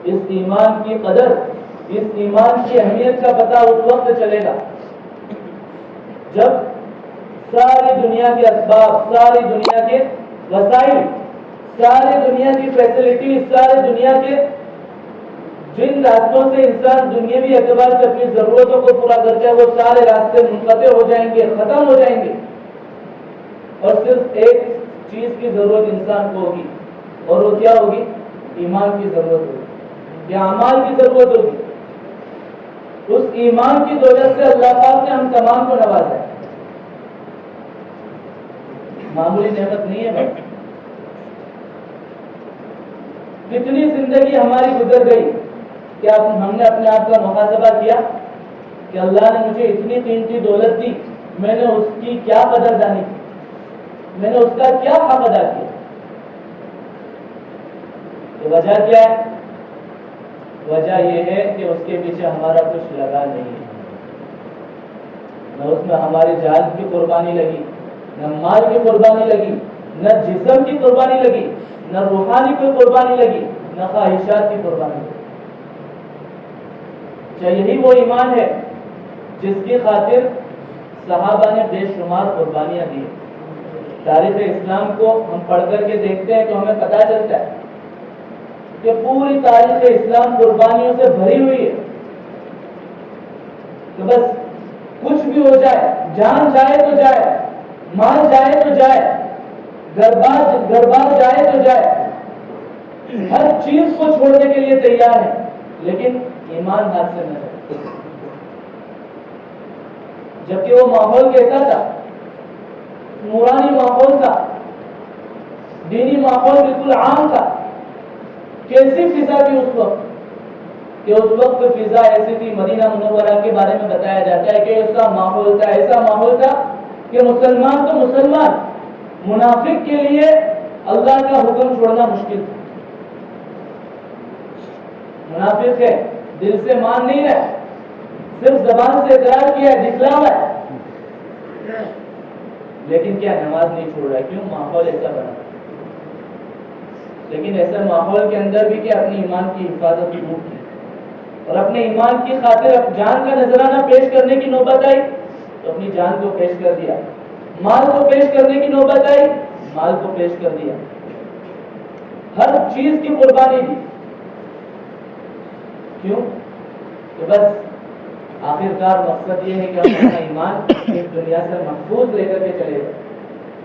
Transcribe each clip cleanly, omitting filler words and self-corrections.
اس ایمان کی قدر، اس ایمان کی اہمیت کا پتہ اس وقت چلے گا جب ساری دنیا کے اسباب، ساری دنیا کے وسائل، ساری دنیا کی فیسلٹی، ساری دنیا کے جن راستوں سے انسان دنیاوی اعتبار سے اپنی ضرورتوں کو پورا کرتا ہے وہ سارے راستے منقطع ہو جائیں گے، ختم ہو جائیں گے، اور صرف ایک چیز کی ضرورت انسان کو ہوگی، اور وہ کیا ہوگی؟ ایمان کی ضرورت ہوگی یا اعمال کی ضرورت ہوگی۔ اس ایمان کی دولت سے اللہ پاک نے ہم تمام کو نوازا ہے، معمولی نعمت نہیں ہے بھائی۔ کتنی زندگی ہماری گزر گئی کہ ہم نے اپنے آپ کا محاسبہ کیا کہ اللہ نے مجھے اتنی قیمتی دولت دی، میں نے اس کی کیا قدردانی کی، میں نے اس کا کیا حق ادا کیا؟ تو وجہ کیا ہے؟ وجہ یہ ہے کہ اس کے پیچھے ہمارا کچھ لگا نہیں ہے، نہ اس میں ہماری جان کی قربانی لگی، نہ مال کی قربانی لگی، نہ جسم کی قربانی لگی، نہ روحانی کوئی قربانی لگی، نہ خواہشات کی قربانی لگی۔ کیا یہی وہ ایمان ہے جس کی خاطر صحابہ نے بے شمار قربانیاں دی؟ تاریخ اسلام کو ہم پڑھ کر کے دیکھتے ہیں تو ہمیں پتہ چلتا ہے کہ پوری تاریخ اسلام قربانیوں سے بھری ہوئی ہے، کہ بس کچھ بھی ہو جائے، جان جائے تو جائے، مال جائے تو جائے، گھر بار جائے تو جائے، ہر چیز کو چھوڑنے کے لیے تیار ہے، لیکن ایمان ہاتھ سے نہ جائے۔ جبکہ وہ ماحول کیسا تھا؟ نورانی ماحول تھا، دینی ماحول بالکل عام تھا۔ کیسی فضا تھی اس وقت کہ اس وقت فضا ایسی تھی، مدینہ منورہ کے بارے میں بتایا جاتا ہے کہ ایسا ماحول تھا، ایسا ماحول تھا کہ مسلمان تو مسلمان، منافق کے لیے اللہ کا حکم چھوڑنا مشکل تھا۔ منافق ہے، دل سے مان نہیں رہا، صرف زبان سے اقرار کیا ہے، دکھلاوا ہے، لیکن کیا نماز نہیں چھوڑ رہا ہے؟ کیوں؟ ماحول ایسا بنا۔ لیکن ایسے ماحول کے اندر بھی کہ اپنی ایمان کی حفاظت کی کی اور اپنے ایمان کی خاطر اب جان کا نذرانہ پیش کرنے کی نوبت آئی تو اپنی جان کو پیش کر دیا، مال کو پیش کرنے کی نوبت آئی، مال کو پیش کر دیا، ہر چیز کی قربانی دی۔ کیوں؟ کہ بس آخرکار مقصد یہ ہے کہ ہم اپنا ایمان اس دنیا سے محفوظ لے کر کے چلے جائیں۔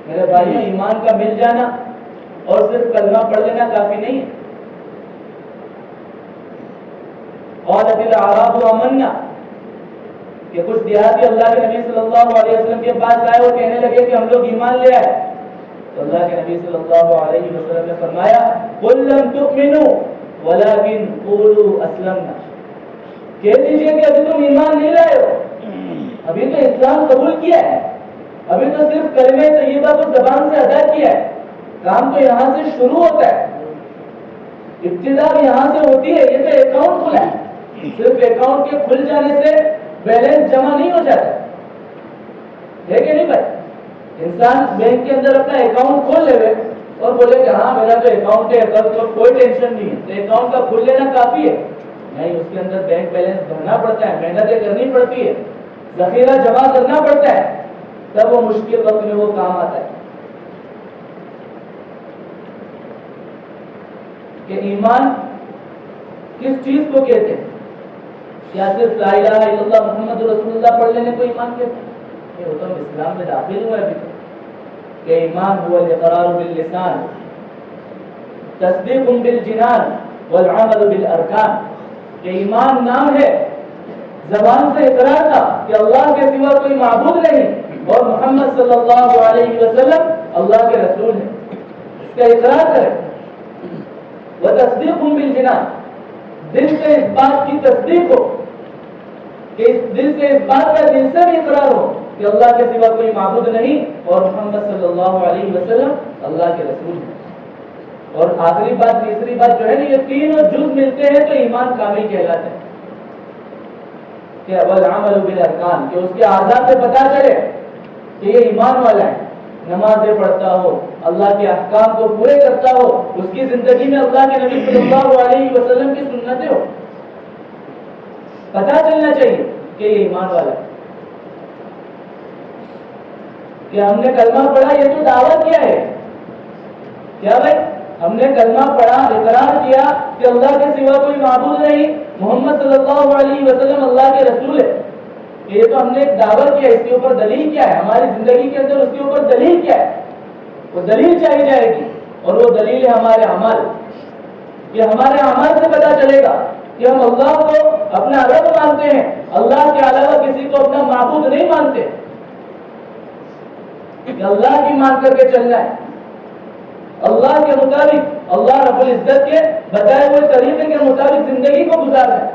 میرے بھائیوں، ایمان کا مل جانا اور صرف کلمہ پڑھ لینا کافی نہیں ہے۔ قالت الاعراب آمنا، کہ کچھ دیہاتی اللہ کے نبی صلی اللہ علیہ وسلم کے پاس آئے اور کہنے لگے کہ ہم لوگ ایمان لے آئے، تو اللہ کے نبی صلی اللہ علیہ وسلم نے فرمایا قل لم تؤمنوا ولكن قولوا اسلمنا، کہہ دیجئے کہ ابھی تم ایمان نہیں لائے ہو، ابھی تو اسلام قبول کیا ہے، ابھی تو صرف کلمہ طیبہ کو زبان سے ادا کیا ہے، کام تو یہاں سے شروع ہوتا ہے، ابتدا یہاں سے ہوتی ہے۔ یہ تو اکاؤنٹ کھلا ہے، صرف اکاؤنٹ کے کھل جانے سے بیلنس جمع نہیں ہو جاتا ہے کہ نہیں بھائی؟ انسان بینک کے اندر اپنا اکاؤنٹ کھول لے اور بولے کہ ہاں میرا تو اکاؤنٹ ہے، تو کوئی ٹینشن نہیں ہے، تو اکاؤنٹ کا کھل لینا کافی ہے؟ نہیں، اس کے اندر بینک بیلنس بھرنا پڑتا ہے، محنتیں کرنی پڑتی ہے، ذخیرہ جمع کرنا پڑتا ہے، تب وہ مشکل وقت میں وہ کام آتا ہے۔ کہ ایمان کس چیز کو کہتے ہیں؟ کیا صرف لا الہ الا اللہ محمد رسول اللہ پڑھ لینے کو ایمان کہتے ہیں؟ یہ تو ہم اسلام میں داخل ہوئے ابھی تک کہ ایمان هو الاقرار باللسان تصدیق بالجنان والعمل بالارکان، کہ ایمان نام ہے، زبان سے اقرار تھا کہ اللہ کے سوا کوئی معبود نہیں اور محمد صلی اللہ علیہ وسلم اللہ کے رسول ہیں، اس کا اقرار کرے، وتصدیق بالجنان، دل سے اس بات کی تصدیق ہو، کہ اس دل سے اس بات کا دل سے بھی اقرار ہو کہ اللہ کے سوا کوئی معبود نہیں اور محمد صلی اللہ علیہ وسلم اللہ کے رسول ہیں۔ اور آخری بات، تیسری بات جو ہے نا، یہ تینوں جز ملتے ہیں تو ایمان کامل کہلاتے ہیں۔ کہ والعمل بالارکان، کہ اس کے اعضاء سے پتہ چلے کہ یہ ایمان والا ہے، نمازیں پڑھتا ہو، اللہ کے احکام کو پورے کرتا ہو، اس کی زندگی میں اللہ کے نبی صلی اللہ علیہ وسلم کی سنتیں ہو، پتہ چلنا چاہیے کہ یہ ایمان والا ہے، کہ ہم نے کلمہ پڑھا یہ تو دعویٰ کیا ہے، کیا بھائی ہم نے کلمہ پڑھا، اقرار کیا کہ اللہ کے سوا کوئی معبود نہیں، محمد صلی اللہ علیہ وسلم اللہ کے رسول ہے، کہ یہ تو ہم نے ایک دعویٰ کیا، اس کے اوپر دلیل کیا ہے، ہماری زندگی کے اندر اس کے اوپر دلیل کیا ہے، وہ دلیل چاہی جائے گی، اور وہ دلیل ہے ہمارے اعمال، کہ ہمارے اعمال سے پتہ چلے گا کہ ہم اللہ کو اپنا رب مانتے ہیں، اللہ کے علاوہ کسی کو اپنا معبود نہیں مانتے، کہ اللہ کی مان کر کے چلنا ہے، اللہ کے مطابق، اللہ رب العزت کے بتائے ہوئے طریقے کے مطابق زندگی کو گزارنا ہے،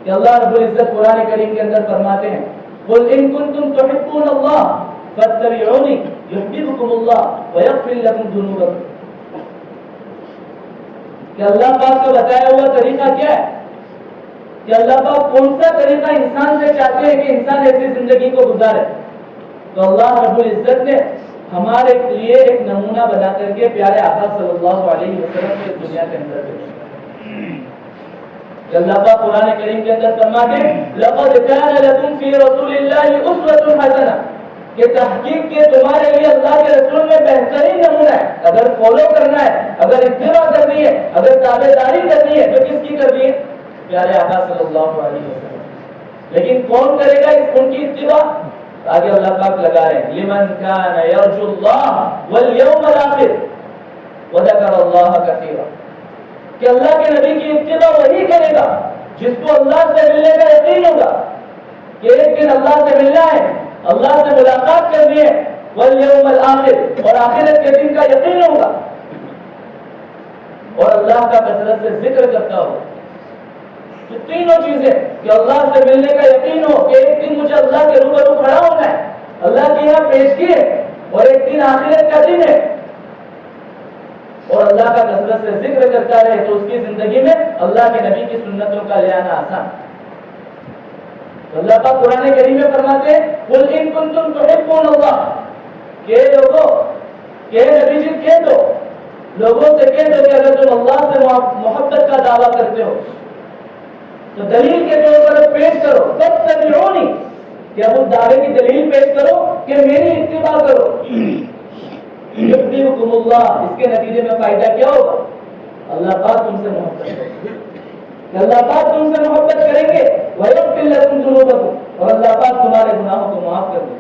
کہ اللہ رب العزت قرآن کریم کے اندر فرماتے ہیں قُلْ إِن كُنتُمْ تُحِبُّونَ اللَّهَ فَاتَّبِعُونِي يُحْبِبْكُمُ اللَّهُ وَيَغْفِرْ لَكُمْ ذُنُوبَكُمْ، کہ اللہ پاک کا بتایا ہوا طریقہ کیا ہے، کہ اللہ پاک کون سا طریقہ انسان سے چاہتے ہیں کہ انسان ایسی زندگی کو گزارے، تو اللہ رب العزت نے ہمارے لیے ایک نمونہ بنا کر کے پیارے آقا صلی اللہ علیہ وسلم کو اس دنیا کے اندر بھیجا، کہ اللہ پاک قرآن کریم کے اندر فرماتے ہیں لَقَدْ كَانَ لَكُمْ فِي رَسُولِ اللَّهِ أُسْوَةٌ حَسَنَةٌ، کہ تحقیق کے تمہارے لیے اللہ کے رسول میں بہترین نمونہ ہے، اگر فالو کرنا ہے، اگر اتباع کرنی ہے، اگر تابعداری کرنی ہے، تو کس کی کرنی ہے؟ پیارے آقا صلی اللہ علیہ وسلم، لیکن کون کرے گا ان کی اتباع؟ آگے اللہ پاک لگا رہے ہیں لمن کان یرجو اللہ والیوم الاخر وذکر اللہ کثیرا، کہ اللہ کے نبی کی اتباع وہی کرے گا جس کو اللہ سے ملنے کا یقین ہوگا، کہ ایک دن اللہ سے ملنا ہے، اللہ سے ملاقات کرنی ہے، والیوم الاخر، اور آخرت کے دن کا یقین ہوگا، اور اللہ کا کثرت سے ذکر کرتا ہو، تو تینوں چیزیں، کہ اللہ سے ملنے کا یقین ہو کہ ایک دن مجھے اللہ کے روبرو کھڑا ہونا ہے، اللہ کے یہاں پیشگی ہے، اور ایک دن آخرت کا دن ہے، اور اللہ کا کثرت سے ذکر کرتا رہے، تو اس کی زندگی میں اللہ کے نبی کی سنتوں کا لے آنا آسان۔ تو اللہ پاک قرآن کریم میں فرماتے ہیں قُلْ إِن كُنتُمْ تُحِبُّونَ اللَّهَ، کہ لوگوں، کہ نبی جی کہہ دو، لوگوں سے کہہ دو کہ اگر تم اللہ سے محبت کا دعویٰ کرتے ہو تو دلیل کے طور پر پیش کرو، فَاتَّبِعُونِي، کہ اب اس دعوے کی دلیل پیش کرو کہ میری اتباع کرو، یحببکم اللہ، اس کے نتیجے میں فائدہ کیا ہوگا؟ اللہ پاک تم سے محبت کریں گے، کہ اللہ پاک تم سے محبت کریں گے، وَيَغْفِرْ لَكُمْ ذُنُوبَكُمْ، اور اللہ پاک تمہارے گناہوں کو معاف کر دیں گے۔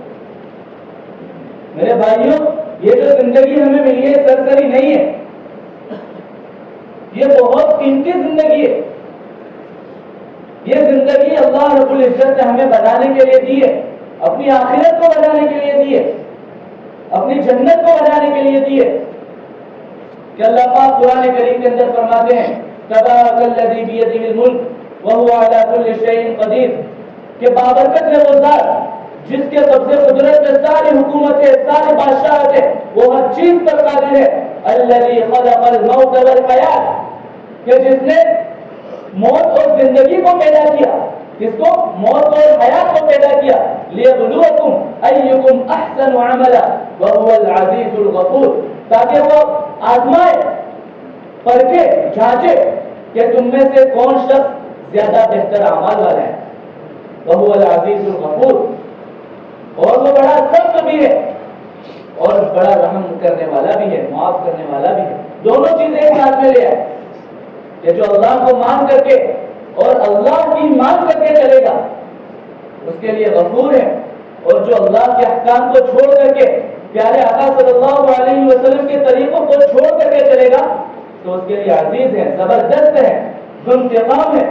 میرے بھائیوں، یہ جو زندگی ہمیں ملی ہے سرسری نہیں ہے، یہ بہت قیمتی زندگی ہے، یہ زندگی اللہ رب العزت نے ہمیں بنانے کے لیے دی ہے، اپنی آخرت کو بنانے کے لیے دی ہے، اپنی جنت کو بنانے کے لیے دی ہے، کہ اللہ پاک قرآن کریم کے اندر فرماتے ہیں تبارک الذی بیدہ الملک وہو علی کل شیء قدیر، کہ بابرکت ہے وہ ذات جس کے قبضے قدرت میں ساری حکومتیں، ساری بادشاہتیں، وہ ہر چیز پر قادر ہے، الذی خلق الموت والحیات، کہ جس نے موت اور زندگی کو پیدا کیا، کس کو؟ موت اور حیات کو پیدا کیا، لیبلوکم ایکم احسن عملا وهو العزیز الغفور، تاکہ وہ آزمائے، پرکھے، جانچے کہ تم میں سے کون شخص زیادہ بہتر اعمال والا ہے، وهو العزیز الغفور، اور وہ بڑا سخت بھی ہے اور بڑا رحم کرنے والا بھی ہے، معاف کرنے والا بھی ہے، دونوں چیزیں ایک ساتھ میں لے آئے، کہ جو اللہ کو مان کر کے اور اللہ کی مان کر کے چلے گا اس کے لیے غفور ہے، اور جو اللہ کے احکام کو چھوڑ کر کے پیارے آقا صلی اللہ علیہ وسلم کے طریقوں کو چھوڑ کر کے چلے گا تو اس کے لیے عزیز ہے، زبردست ہے، ذوالانتقام ہے،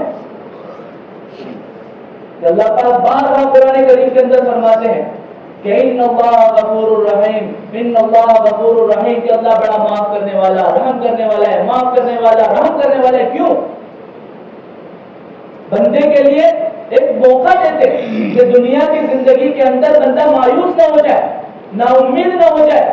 کہ اللہ پاک بار بار قرآن کریم کے اندر فرماتے ہیں کہ ان اللہ غفور الرحیم، ان اللہ غفور الرحیم، کہ اللہ بڑا معاف کرنے والا، رحم کرنے والا ہے، معاف کرنے والا، رحم کرنے والا ہے۔ کیوں؟ بندے کے لیے ایک موقع دیتے کہ دنیا کی زندگی کے اندر بندہ مایوس نہ ہو جائے، نا امید نہ ہو جائے،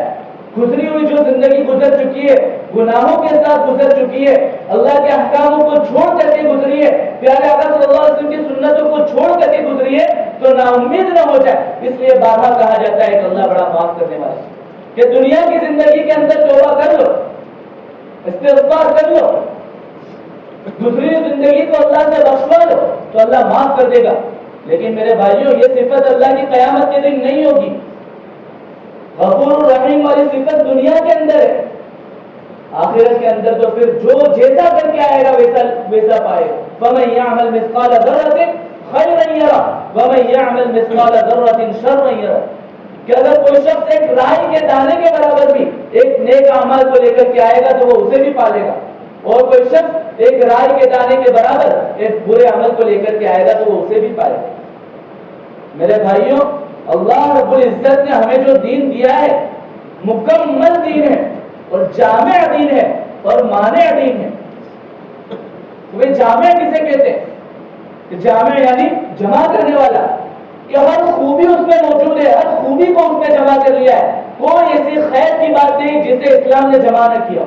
گزری ہوئی جو زندگی گزر چکی ہے، گناہوں کے ساتھ گزر چکی ہے، اللہ کے احکاموں کو چھوڑ کر کے گزری ہے، پیارے آقا صلی اللہ علیہ وسلم کی سنتوں کو چھوڑ کر کے گزری ہے، تو نا امید نہ ہو جائے. اس لیے بارہا کہا جاتا ہے کہ اللہ بڑا معاف کرنے والا ہے. کہ دنیا کی زندگی کے اندر توبہ کر لو, استغفار کر لو, دوسری زندگی کو اللہ سے بخشوا لو تو اللہ معاف کر دے گا. لیکن میرے بھائیوں, یہ صفت اللہ کی قیامت کے دن نہیں ہوگی. غفور الرحیم والی صفت دنیا کے اندر ہے, آخرت کے اندر تو پھر جو جیسا کر کے آئے گا ویسا پائے گا. فَمَن يَعْمَلْ مِثْقَالَ ذَرَّةٍ خَيْرًا يَرَهُ وَمَن يَعْمَلْ مِثْقَالَ ذَرَّةٍ شَرًّا يَرَهُ. کہ اگر کوئی شخص ایک رائی کے دانے کے برابر بھی ایک نیک اعمال کو لے کر کے آئے گا تو وہ اسے بھی پالے گا, اور کوئی شخص ایک رائی کے دانے کے برابر ایک برے عمل کو لے کر کے آئے گا تو وہ اسے بھی پالے گا. میرے بھائیوں, اللہ رب العزت نے ہمیں جو دین دیا ہے مکمل دین ہے اور جامع دین ہے اور مانع دین ہے. وہ جامع کسے کہتے ہیں؟ جامع یعنی جمع کرنے والا, کہ ہر خوبی اس میں موجود ہے, ہر خوبی کو اس میں جمع کر لیا ہے. کوئی ایسی خیر کی بات نہیں جسے اسلام نے جمع نہ کیا,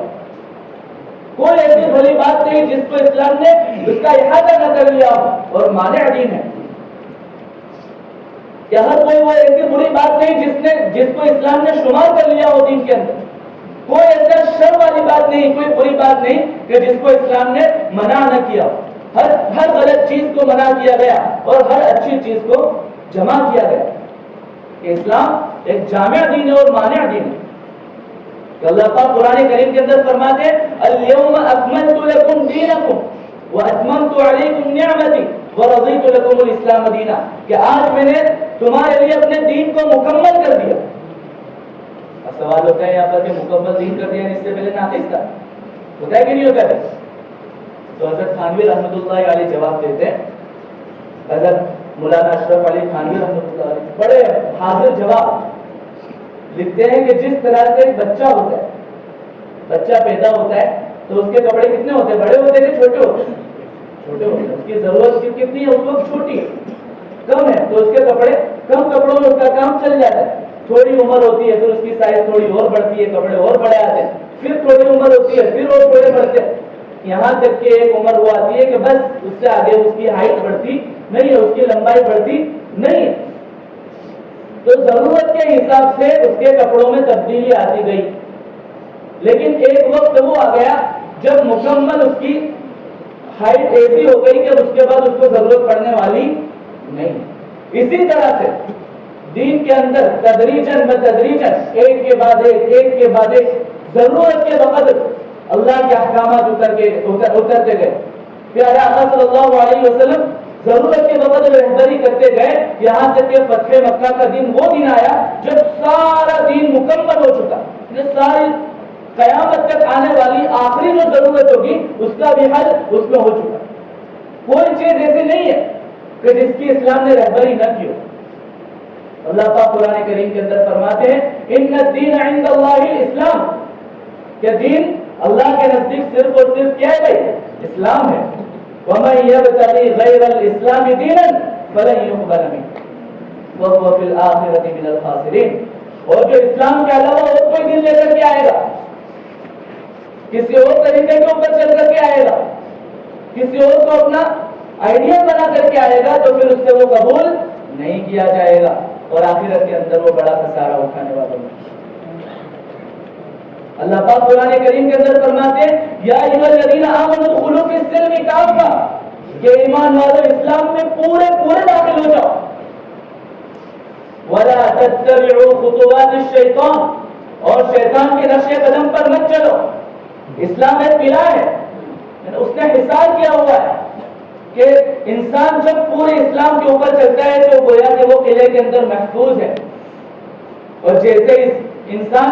کوئی ایسی بڑی بات نہیں جس کو اسلام نے اس کا احاطہ نہ کر لیا. اور مانع دین ہے کہ ہر کوئی وہ ایسی بری بات نہیں جس کو اسلام نے شمار کر لیا ہو دین کے اندر. کوئی ایسا شر والی بات نہیں, کوئی بری بات نہیں کہ جس کو اسلام نے منع نہ کیا. ہر غلط چیز کو منع کیا گیا اور ہر اچھی چیز کو جمع کیا گیا. کہ اسلام ایک جامع دین ہے اور مانع دین ہے. کہ اللہ پاک قرآن کریم کے اندر فرماتے ہیں اليوم اکملت لکم دینکم واتممت علیکم نعمتی ورضیت لکم الاسلام دینا. کہ آج میں نے تمہارے لیے اپنے دین کو مکمل کر دیا. اب سوال ہوتا ہے یہاں پر کہ مکمل دین کر دیا, اس سے پہلے ناقص تھا, ہوتا ہے کہ نہیں ہوتا ہے؟ تو حضرت تھانوی رحمۃ اللہ علیہ جواب دیتے ہیں. حضرت مولانا اشرف علی تھانوی رحمۃ اللہ علیہ بڑے حاضر جواب لکھتے ہیں کہ جس طرح سے ایک بچہ ہوتا ہے, بچہ پیدا ہوتا ہے تو اس کے کپڑے کتنے ہوتے ہیں, بڑے ہوتے ہیں کہ چھوٹے ہوتے ہیں؟ چھوٹے ہوتے ہیں. اس کی ضرورت کتنی ہے اس وقت, چھوٹی ہے, کم ہے, تو اس کے کپڑے کم کپڑوں میں اس کا کام چل جاتا ہے. تھوڑی عمر ہوتی ہے پھر اس کی سائز تھوڑی اور بڑھتی ہے, کپڑے اور بڑے آتے ہیں, پھر تھوڑی عمر ہوتی ہے پھر اور تھوڑے بڑھتے ہیں, یہاں تک کہ ایک عمر وہ آتی ہے کہ بس اس سے آگے اس کی ہائٹ بڑھتی نہیں ہے, اس کی لمبائی بڑھتی نہیں ہے. تو ضرورت کے حساب سے اس کے کپڑوں میں تبدیلی آتی گئی. لیکن ایک وقت وہ آ گیا جب مکمل اس کی ہائٹ ایسی ہو گئی کہ اس کے بعد اس کو ضرورت پڑنے والی نہیں. اسی طرح سے دین کے اندر تدریجاً بتدریجاً ایک کے بعد ایک ضرورت کے وقت اللہ کے احکامات اترتے گئے. پیارے آقا صلی اللہ علیہ وسلم ضرورت کے وقت رہبری کرتے گئے, یہاں تک کہ فتح مکہ کا دن وہ دن آیا جب سارا دین مکمل ہو چکا. ساری قیامت تک آنے والی آخری جو ضرورت ہوگی اس کا بھی حل اس میں ہو چکا. کوئی چیز ایسی نہیں ہے کہ جس کی اسلام نے رہبری نہ کی ہو. اللہ پاک قرآن کریم کے اندر فرماتے ہیں ان الدین عند اللہ الاسلام, کہ دین اللہ کے نزدیک صرف اور صرف کیا ہے بھائی, اسلام ہے. وَمَن يَبْتَغِي غَيْرَ الْإِسْلَامِ دِينًا فَلَن يُقْبَلَ مِنْهُ وَهُوَ فِي الْآخِرَةِ مِنَ الْخَاسِرِينَ. اور جو اسلام کے علاوہ اور کوئی دین لے کر کے آئے گا, کسی اور طریقے کے اوپر چل کر کے آئے گا, کسی اور کو اپنا آئیڈیا بنا کر کے آئے گا, تو پھر اس سے وہ قبول نہیں کیا جائے گا اور آخرت کے اندر وہ بڑا خسارہ اٹھانے والا ہے. اللہ پاک قرآن کریم کے اندر فرماتے ہیں یا ایھا الذین آمنوا ادخلوا فی السلم کافہ, کہ ایمان والو اسلام میں پورے داخل ہو جاؤ. ولا تتبعوا خطوات الشیطان, اور شیطان کے نقش قدم پر مت چلو. اسلام ایک قلعہ ہے, اس نے حصار کیا ہوا ہے کہ انسان جب پورے اسلام کے اوپر چلتا ہے تو گویا کہ وہ قلعے کے اندر محفوظ ہے. اور جیسے انسان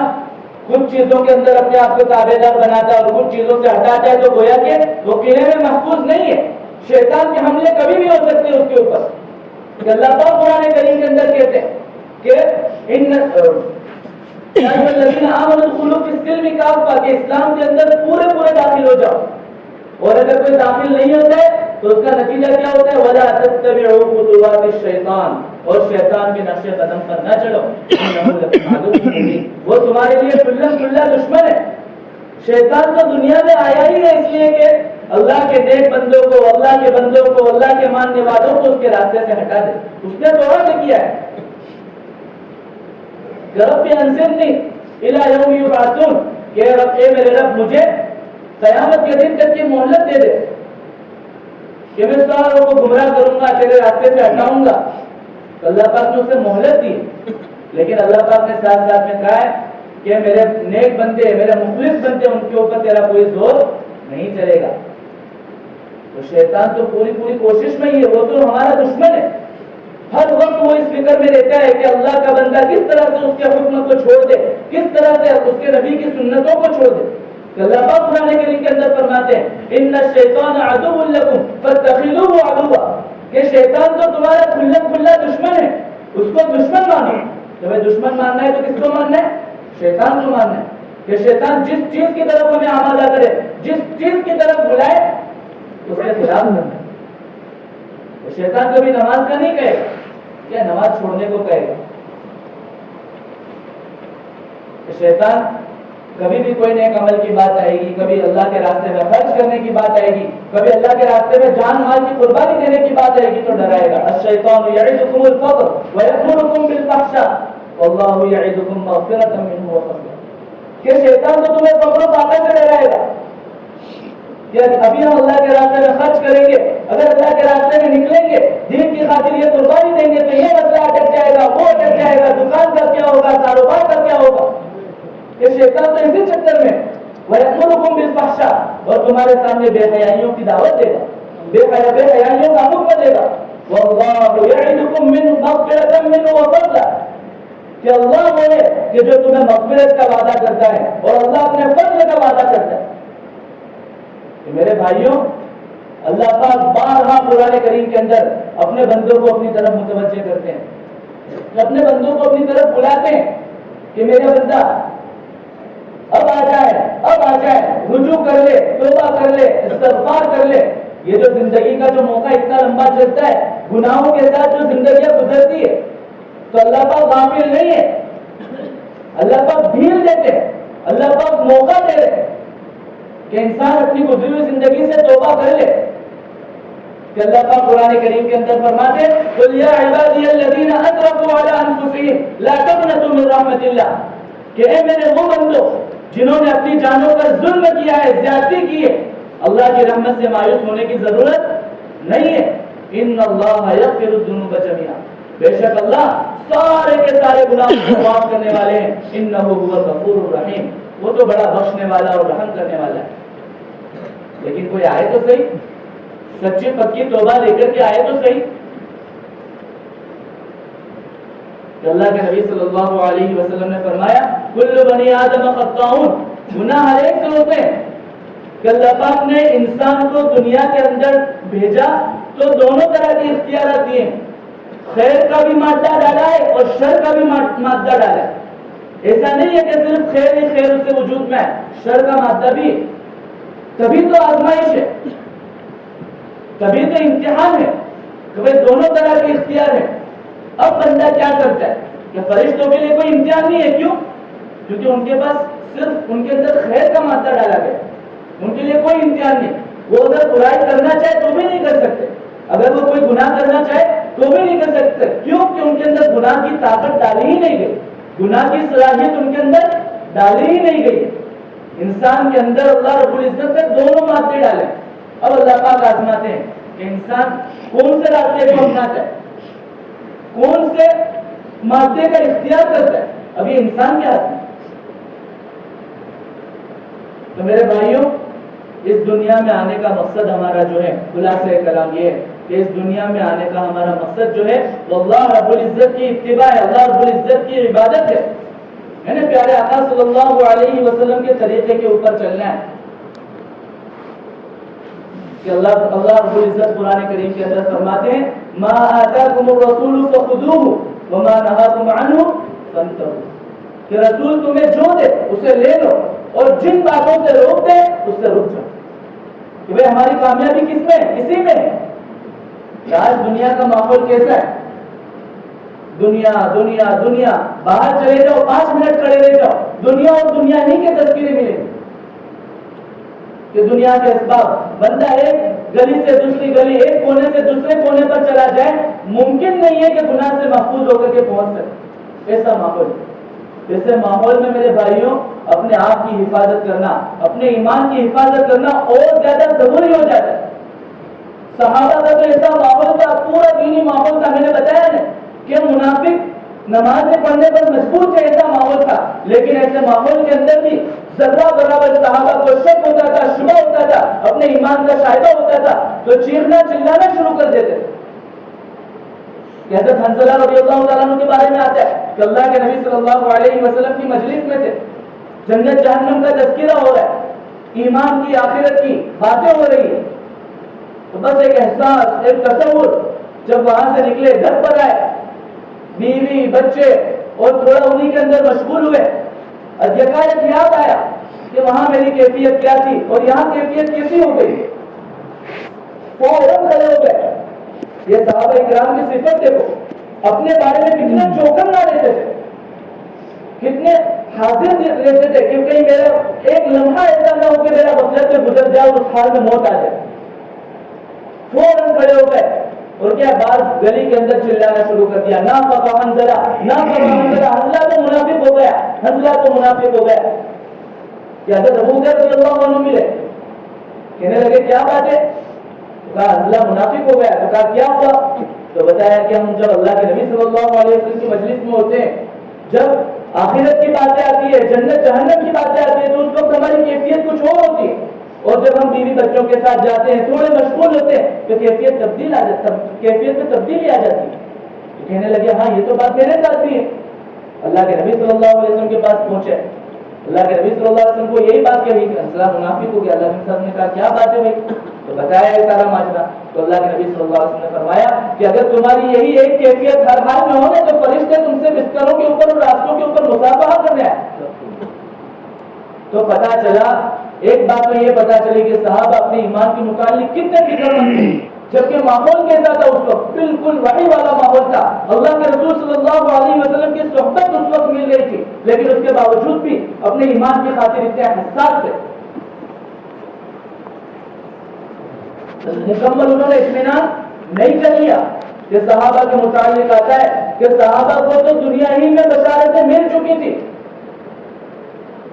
کچھ چیزوں کے اندر اپنے آپ کو تابع دار بناتا ہے اور کچھ چیزوں سے ہٹاتا ہے تو گویا کہ وہ قلعے میں محفوظ نہیں ہے. شیطان کے حملے کبھی بھی ہو سکتے ہیں اس کے اوپر. کہ اللہ پاک قرآن کریم کے اندر کہتے ہیں کہ الذین آمنوا ادخلوا فی السلم کافہ, کہ اسلام کے اندر پورے داخل ہو جاؤ. اور اگر کوئی داخل نہیں ہوتا ہے تو اس کا نتیجہ کیا ہوتا ہے, ولا تتبعوا خطوات الشیطان, اور شیطان کے نقش قدم پر نہ چلو, وہ تمہارے لیے کھلا دشمن ہے. شیطان تو دنیا میں آیا ہی ہے اس لیے کہ اللہ کے نیک بندوں کو، اللہ کے بندوں کو، اللہ کے ماننے والوں کو اس کے راستے سے ہٹا دے. اس نے تو عہد کیا ہے رب انظرنی الی یوم یبعثون کہ رب اے میرے رب مجھے قیامت کے دن تک کی مہلت دے دے کہ میں ساروں کو گمراہ کروں گا، تیرے راستے سے ہٹاؤں گا. تو اللہ پاک نے اسے مہلت دی، لیکن اللہ پاک نے ساتھ ساتھ میں کہا ہے کہ میرے نیک بندے، میرے مخلص بندے، ان کے اوپر تیرا کوئی زور نہیں چلے گا. تو شیطان تو پوری کوشش میں ہی ہے، وہ تو ہمارا دشمن ہے. ہر وقت وہ اس فکر میں رہتا ہے کہ اللہ کا بندہ کس طرح سے اس کے حکم کو چھوڑ دے، کس طرح سے اس کے نبی کی سنتوں کو چھوڑ دے. کہ اللہ پاک قرآن کریم کے اندر فرماتے ہیں ان الشیطان عدو لکم فاتخذوه عدوا کہ شیطان تو تمہارا کھلا دشمن ہے، اس کو دشمن مانو. جب دشمن ماننا ہے تو کس کو ماننا ہے؟ شیطان کو ماننا ہے. کہ شیطان جس چیز کی طرف ہمیں آمادہ کرے، جس چیز کی طرف بلائے، اس کے خلاف کرنا ہے. شیطان کبھی نماز کا نہیں کہے گا، کیا نماز چھوڑنے کو کہے گا. شیطان کبھی بھی کوئی نیک عمل کی بات آئے گی، کبھی اللہ کے راستے میں خرچ کرنے کی بات آئے گی، کبھی اللہ کے راستے میں جان مال کی قربانی دینے کی بات آئے گی تو ڈرائے گا. الشیطان یعدکم الفقر ویأمرکم بالفحشاء واللہ یعدکم مغفرۃ منہ وفضلا. کہ شیطان تو تمہیں فقر و فاقہ سے ڈرائے گا کہ ابھی ہم اللہ کے راستے میں خرچ کریں گے، اگر اللہ کے راستے میں نکلیں گے، دین کی خاطر یہ قربانی دیں گے تو یہ مسئلہ اٹک جائے گا، وہ اٹک جائے گا، دکان کا کیا ہوگا، کاروبار کا کیا ہوگا. کہ شیطان تو اسی چکر میں وَيَأْمُرُكُمْ بِالْفَحْشَاءِ اور تمہارے سامنے بے حیائیوں کی دعوت دے گا، بے حیائیوں کا حکم دے گا. وَاللَّهُ يَعِدُكُم مِّنْ مَغْفِرَةً مِّنْهُ وَفَضْلًا کہ اللہ وہ ہے کہ جو تمہیں مغفرت کا وعدہ کرتا ہے اور اللہ اپنے فضل کا وعدہ کرتا ہے. کہ میرے بھائیوں، اللہ پاک بارہا قرآن کریم کے اندر اپنے بندوں کو اپنی طرف متوجہ کرتے ہیں، اپنے بندوں کو اپنی طرف بلاتے ہیں کہ میرے بندہ اب آ جائے، رجوع کر لے، توبہ کر لے، استغفار کر لے. یہ جو زندگی کا جو موقع اتنا لمبا چلتا ہے، گناہوں کے ساتھ جو زندگیاں گزرتی ہے، تو اللہ پاک غافل نہیں ہے. اللہ پاک ڈھیل دیتے ہیں، اللہ پاک موقع دے رہے کہ انسان اپنی گزری ہوئی زندگی سے توبہ کر لے. کہ اللہ پاک قرآن کریم کے اندر فرماتے ہیں قُلْ يَا عِبَادِيَ الَّذِينَ أَسْرَفُوا عَلَىٰ أَنفُسِهِمْ لَا تَقْنَطُوا مِن رَحْمَةِ اللَّهِ کہ اے میرے وہ بندو جنہوں نے اپنی جانوں پر ظلم کیا ہے، زیادتی کی ہے، اللہ کی رحمت سے مایوس ہونے کی ضرورت نہیں ہے. ان اللہ یغفر الذنوب جميعا بے شک اللہ سارے کے سارے گناہوں کو معاف کرنے والے ہیں. انہ هو الغفور الرحیم وہ تو بڑا بخشنے والا اور رحم کرنے والا ہے. لیکن کوئی آئے تو صحیح، سچی پکی توبہ لے کر کے آئے تو صحیح. کہ اللہ کے نبی صلی اللہ علیہ وسلم نے فرمایا کل بنی آدم خطاؤن گناہ ہر ایک سے ہوتے ہیں. کہ اللہ پاک نے انسان کو دنیا کے اندر بھیجا تو دونوں طرح کے اختیارات دیے، خیر کا بھی مادہ ڈالا ہے اور شر کا بھی مادہ ڈالا ہے. ایسا نہیں ہے کہ صرف خیر ہی خیر اس سے وجود میں ہے، شر کا مادہ بھی. تبھی تو آزمائش ہے، تبھی تو امتحان ہے کہ بھائی دونوں طرح کے اختیار ہے. اب بندہ کیا کرتا ہے کہ فرشتوں کے لیے کوئی امتحان نہیں ہے. کیوں؟ کیونکہ ان کے پاس صرف ان کے اندر خیر کا مادہ ڈالا گیا، ان کے لیے کوئی امتحان نہیں. وہ اگر برائی کرنا چاہے تو بھی نہیں کر سکتے، اگر وہ کوئی گناہ کرنا چاہے تو بھی نہیں کر سکتے. کیوں؟ کہ ان کے اندر گناہ کی طاقت ڈالی ہی نہیں گئی، گناہ کی صلاحیت ان کے اندر ڈالی ہی نہیں گئی. انسان کے اندر اللہ رب العزت نے دونوں مادے ڈالے. اب اللہ پاک آزماتے ہیں کہ انسان کون سے راستے کو اپناتا ہے، کون سے مادے کا اختیار کرتا ہے. اب یہ انسان کے ہاتھ میں. تو میرے بھائیوں، اس دنیا میں آنے کا مقصد ہمارا جو ہے، خلاصہ کلام یہ ہے کہ اس دنیا میں آنے کا ہمارا مقصد جو ہے وہ اللہ رب العزت کی اتباع ہے، اللہ رب العزت کی عبادت ہے. میں نے پیارے آقا صلی اللہ علیہ وسلم کے طریقے کے اوپر چلنا ہے. کہ اللہ رب العزت قرآن کریم کے اندر فرماتے ہیں ما آتاکم الرسول فخذوه وما نهاکم عنه فانتهوا کہ رسول تمہیں جو دے اسے لے لو اور جن باتوں سے روک دے اس سے رک جاؤ. کہ بھئی ہماری کامیابی کس میں ہے؟ اسی میں ہے. آج دنیا کا ماحول کیسا ہے؟ دنیا دنیا دنیا. باہر چلے جاؤ 5 منٹ کھڑے رہ جاؤ، دنیا اور دنیا ہی کے تذکرے ملیں. کہ دنیا کے اسباب بندہ ایک گلی سے دوسری گلی، ایک کونے سے دوسرے کونے پر چلا جائے، ممکن نہیں ہے کہ گناہ سے محفوظ ہو کر کے پہنچ سکے. ایسا ماحول، ایسے ماحول میں میرے بھائیوں اپنے آپ کی حفاظت کرنا، اپنے ایمان کی حفاظت کرنا اور زیادہ ضروری ہو جاتا ہے. صحابہ کا تو ایسا ماحول تھا، پورا دینی ماحول تھا. میں نے بتایا نا کہ منافق نماز پڑھنے پر مجبور تھے، ایسا ماحول تھا. لیکن ایسے ماحول کے اندر بھی ذرہ برابر صحابہ کو شک ہوتا تھا، شبہ ہوتا تھا، اپنے ایمان کا شائبہ ہوتا تھا تو چیخنا چلانا شروع کر دیتے تھے. حضرت حنظلہ رضی اللہ تعالیٰ عنہ کے بارے میں آتا ہے کہ اللہ کے نبی صلی اللہ علیہ وسلم کی مجلس میں تھے، جنت جہنم کا تذکرہ ہو رہا ہے، ایمان کی آخرت کی باتیں ہو رہی ہیں. تو بس ایک احساس، ایک تصور، جب وہاں سے نکلے گھر پر آئے، بیوی بچے اور تھوڑا انہی کے اندر مشغول ہوئے، اور یکایک یاد آیا کہ وہاں میری کیفیت کیا تھی اور یہاں کیفیت کیسی ہو گئی. فوراً کھڑے ہو گئے. یہ صحابہ کرام کی صفت دیکھو، اپنے بارے میں کتنا چوکنا رہتے تھے، کتنے حاضر رہتے تھے کہ کہیں میرا ایک لمحہ ایسا نہ ہو کہ میرا غفلت میں گزر جائے اور اس حال میں موت آ جائے. فوراً کھڑے ہو گئے اور کیا بات گلی کے اندر چلانا شروع کر دیا، نافق حنظلہ، نافق حنظلہ، حنظلہ تو منافق ہو گیا، حنظلہ تو منافق ہو گیا. کہ حضرت ابو بکر رضی اللہ عنہ ملے، کہنے لگے کیا بات ہے؟ کہا حنظلہ منافق ہو گیا. تو کہا کیا ہوا؟ تو بتایا کہ ہم جب اللہ کے نبی صلی اللہ علیہ وسلم کی مجلس میں ہوتے ہیں، جب آخرت کی باتیں آتی ہے، جنت جہنم کی باتیں آتی ہے، تو اس وقت ہماری کیفیت کچھ اور ہوتی ہے. اور جب ہم بیوی بچوں کے ساتھ جاتے ہیں، تھوڑے مشغول ہوتے ہیں، تو کیفیت میں تبدیلی آ جاتی ہے. تو کہنے لگے ہاں یہ تو بات میرے ساتھ بھی ہے. اللہ کے نبی صلی اللہ علیہ وسلم کے پاس پہنچے، اللہ کے نبی صلی اللہ علیہ وسلم کو یہی بات کہی کہ حنظلہ منافق ہو گیا. اللہ کے نبی نے کہا کیا بات ہے بھائی؟ تو بتایا یہ سارا ماجرا. تو اللہ کے نبی صلی اللہ علیہ وسلم نے فرمایا کہ اگر تمہاری یہی ایک کیفیت ہر حال میں ہونے تو فرشتے تم سے بستروں کے اوپر اور راستوں کے اوپر مصافحہ کرنے آئے. تو پتا چلا، ایک بات تو یہ پتا چلی کہ صحابہ اپنے ایمان کے متعلق کتنے فکر مند تھے، جبکہ ماحول کیسا تھا اس وقت؟ بالکل وحی والا ماحول تھا. اللہ کے رسول صلی اللہ علیہ وسلم کی صحبت اس وقت مل رہی تھی، لیکن اس کے باوجود بھی اپنے ایمان کی خاطر اتنے حساس تھے. مکمل انہوں نے اطمینان نہیں کر لیا کہ صحابہ کے متعلق آتا ہے کہ صحابہ کو تو دنیا ہی میں بشارتیں مل چکی تھی.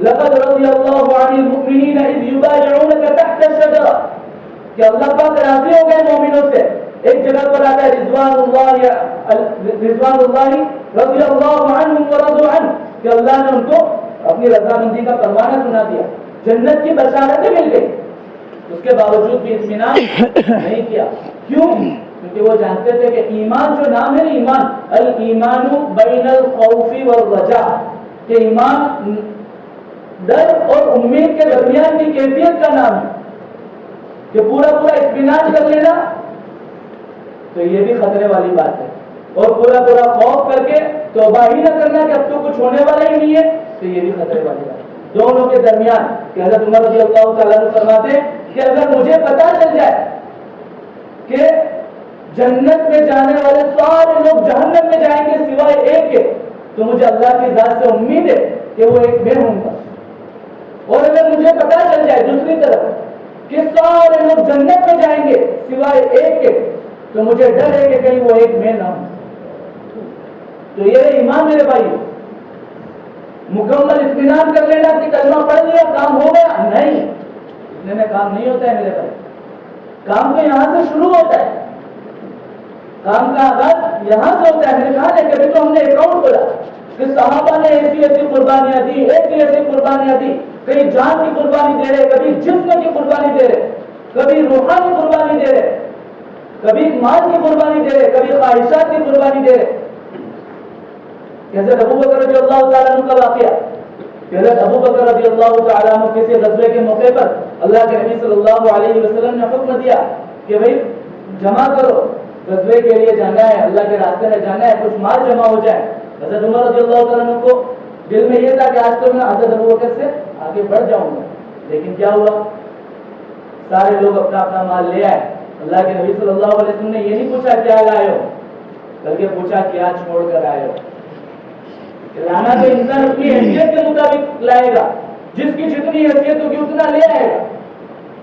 لقد رضی اللہ عن المؤمنین اذ یبایعونک تحت الشجرہ، کہ اللہ پاک راضی ہو گئے مومنوں سے. ایک جگہ پر آتا ہے رضوان اللہ رضی اللہ عنہم ورضوا عنہ، کہ اللہ نے ان کو اپنی رضامندی کا پروانہ سنا دیا، جنت کی بشارتیں مل گئی. اس کے باوجود بھی اطمینان نہیں کیا. کیوں؟ کیونکہ وہ جانتے تھے کہ ایمان جو نام ہے نا، ایمان الایمان بین الخوف والرجاء، کہ ایمان ڈر اور امید کے درمیان کی کیفیت کا نام ہے. کہ پورا اطمینان کر لینا تو یہ بھی خطرے والی بات ہے، اور پورا خوف کر کے توبہ ہی نہ کرنا کہ اب تو کچھ ہونے والا ہی نہیں ہے، تو یہ بھی خطرے والی بات ہے. دونوں کے درمیان کہ حضرت عمر رضی اللہ تعالیٰ عنہ فرماتے کہ اگر مجھے پتا چل جائے کہ جنت میں جانے والے سارے لوگ جہنم میں جائیں گے سوائے ایک کے، تو مجھے اللہ کی ذات سے امید ہے کہ وہ ایک میں ہوں گا. اور اگر مجھے پتا چل جائے دوسری طرف کہ سارے لوگ جنت میں جائیں گے سوائے ایک کے، تو مجھے ڈر ہے کہ کہیں وہ ایک میں نہ ہوں. تو یہ ایمان میرے بھائی، مکمل اطمینان کر لینا کہ کلمہ پڑھ لیا کام ہو گیا، نہیں، اتنے میں کام نہیں ہوتا ہے میرے بھائی. کام تو یہاں سے شروع ہوتا ہے، کام کا آغاز یہاں سے ہوتا ہے. میں نے کہا نا کبھی تو ہم نے اکاؤنٹ کھولا کہ صحابہ نے ایسی قربانیاں دی، ایسی قربانیاں دی، کئی جان کی قربانی دے رہے، کبھی جسم کی قربانی دے رہے، کبھی روحانی قربانی دے رہے، کبھی مال کی قربانی دے رہے، کبھی خواہشات کی قربانی دے رہے. حضرت ابو بکر رضی اللہ تعالیٰ عنہ کا واقعہ، حضرت ابو بکر رضی اللہ تعالیٰ عنہ کسی غزوے کے موقع پر اللہ کے نبی صلی اللہ علیہ وسلم نے حکم دیا کہ بھئی جمع کرو، غزوے کے لیے جانا ہے، اللہ کے راستے میں جانا ہے، کچھ مال جمع ہو جائے. حضرت عمر رضی اللہ تعالیٰ عنہ کو دل میں یہ تھا کہ آج تو میں حضرت ابو بکر سے آگے بڑھ جاؤں گا. لیکن کیا ہوا؟ سارے لوگ اپنا اپنا مال لے آئے. اللہ کے نبی صلی اللہ علیہ وسلم نے یہ نہیں پوچھا کیا لائے ہو، بلکہ پوچھا کیا چھوڑ کر آئے ہو. لانا تو انسان اپنی حیثیت کے مطابق لائے گا، جس کی جتنی حیثیت ہوگی اتنا لے آئے گا.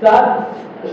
7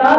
7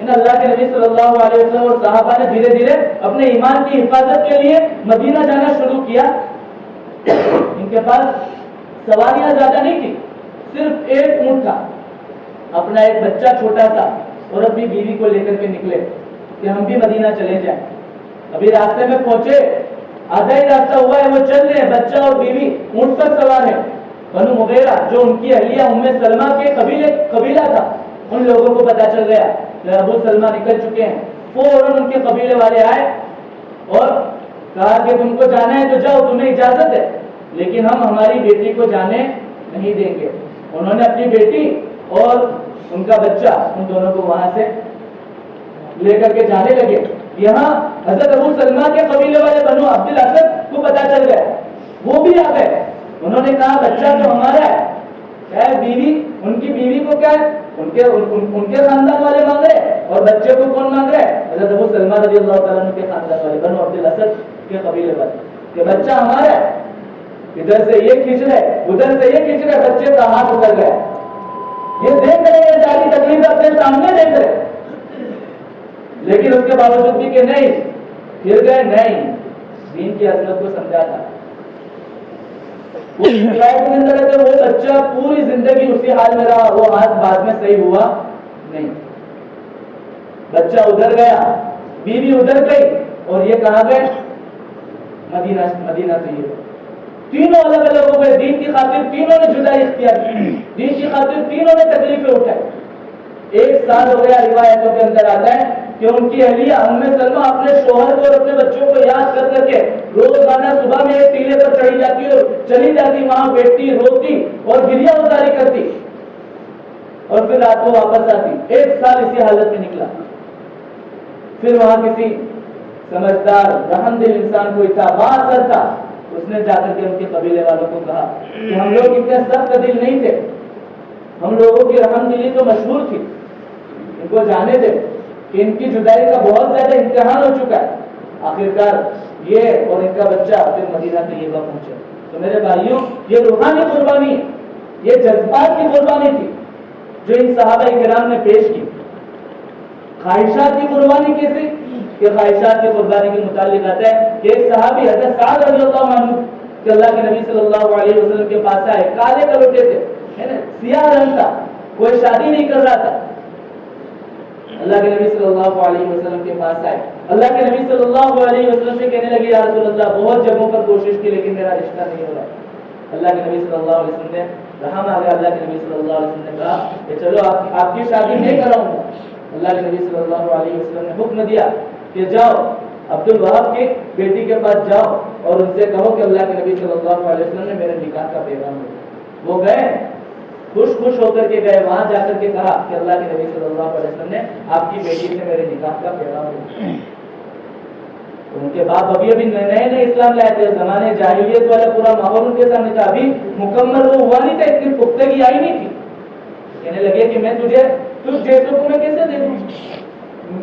ان اللہ کے نبی صلی اللہ علیہ وسلم اور صحابہ نے دھیرے دھیرے اپنے ایمان کی حفاظت کے لیے مدینہ جانا شروع کیا. ان کے پاس سواریاں زیادہ نہیں تھی, صرف ایک اونٹ تھا, اپنا ایک بچہ چھوٹا سا اور اپنی بیوی کو لے کر کے نکلے کہ ہم بھی مدینہ چلے جائیں. ابھی راستے میں پہنچے, آدھا ہی راستہ ہوا ہے, وہ چل رہے ہیں, بچہ اور بیوی اونٹ پر سوار ہے. بنو مغیرہ جو ان کی اہلیہ ام سلمہ کے قبیلہ تھا, ان لوگوں کو پتا چل گیا کہ ابو سلمہ نکل چکے ہیں. فوراً ان کے قبیلے والے آئے اور کہا کہ تم کو جانا ہے تو جاؤ, تمہیں اجازت ہے, لیکن ہم ہماری بیٹی کو جانے نہیں دیں گے. انہوں نے اپنی بیٹی اور ان کا بچہ ان دونوں کو وہاں سے لے کر کے جانے لگے. یہاں حضرت ابو سلمہ کے قبیلے والے بنو عبد الاسد کو پتا چل گیا, وہ بھی آ گئے. انہوں نے کہا بچہ تو ہمارا ہے, کیا ہے بیوی, ان کی بیوی کو کیا ہے, ان کے خاندان والے مانگ رہے, اور بچے کو کون مانگ رہے ہیں, حضرت ابو سلمہ رضی اللہ تعالیٰ عنہ کے خاندان والے بنو عبد الاسد کے قبیلے والے, کہ بچہ ہمارا ہے. ادھر سے یہ کھینچ رہے, ادھر سے یہ کھینچ رہے, بچے کا ہاتھ اتر گیا. یہ دیکھ رہے ہیں ساری تکلیف اپنے سامنے دیکھ رہے, لیکن اس کے باوجود بھی کہ نہیں, پھر گئے نہیں, دین کی عظمت کو سمجھا تھا. وہ بچہ پوری زندگی اسی حال میں رہا, وہ ہاتھ بعد میں صحیح ہوا نہیں. بچہ ادھر گیا, بیوی ادھر گئی, اور یہ کہاں گئے, مدینہ طیبہ. تینوں الگ الگ ہو گئے, دین کی خاطر تینوں نے جدائی اختیار کی, دین کی خاطر تینوں نے تکلیفیں اٹھائی. 1 سال ہو گیا. روایتوں کے اندر آتا ہے کہ ان کی اہلیہ ام سلمہ اپنے شوہر کو اور اپنے بچوں کو یاد کر کر کے روزانہ صبح میں ایک ٹیلے پر چڑھی جاتی اور چلی جاتی, وہاں بیٹھتی, روتی اور گریہ ازاری کرتی, اور پھر رات کو واپس آتی. 1 سال اسی حالت میں نکلا. پھر وہاں کسی سمجھدار رحم دل انسان کو اتنا باثر تھا, اس نے جا کر کے ان کے قبیلے والوں کو کہا کہ ہم لوگ اتنے سخت دل نہیں تھے, ہم لوگوں کی رحم دلی تو مشہور تھی, ان کو جانے دے کہ ان کی جدائی کا بہت زیادہ امتحان ہو چکا ہے. آخرکار یہ اور ان کا بچہ پھر مدینہ طیبہ پہنچے. تو میرے بھائیوں, یہ روحانی قربانی, یہ جذبات کی قربانی تھی جو ان صحابہ کرام نے پیش کی. خواہشات کی قربانی کیسے, کہ خواہشات کی قربانی کے متعلق آتا ہے کہ ایک صحابی حضرت سعد رضی اللہ عنہ کہ اللہ کے نبی صلی اللہ علیہ وسلم کے پاس آئے, کالے کلوٹے تھے, ہے نا, سیاہ رنگ تھا, کوئی شادی نہیں کر رہا تھا. اللہ کے نبی صلی اللہ علیہ وسلم کے پاس آئے, اللہ کے نبی صلی اللہ علیہ وسلم سے کہنے لگے یا رسول اللہ, بہت جگہوں پر کوشش کی لیکن میرا رشتہ نہیں ہو رہا. اللہ کے نبی صلی اللہ علیہ وسلم نے رحم آ گیا. اللہ کے نبی صلی اللہ علیہ وسلم نے کہا کہ چلو آپ کی شادی نہیں کراؤں گا. اللہ کے نبی صلی اللہ علیہ وسلم نے حکم دیا کہ جاؤ عبد الوہاب کی بیٹی کے پاس جاؤ اور ان سے کہو کہ اللہ کے نبی صلی اللہ علیہ وسلم نے میرے نکاح کا پیغام دیا. وہ گئے, خوش ہو کر کے گئے, وہاں جا کر کے کہا کہ اللہ کے نبی صلی اللہ علیہ وسلم نے آپ کی بیٹی سے میرے نکاح کا پیغام دیا. ان کے باپ ابھی نئے اسلام لائے تھے, زمانے جاہلیت والا پورا ماحول ان کے سامنے تھا, ابھی مکمل وہ ہوا نہیں تھا, اتنی پختگی آئی نہیں تھی. کہنے لگے کہ میں تجھے تجھ جیسوں کو میں کیسے دے دوں,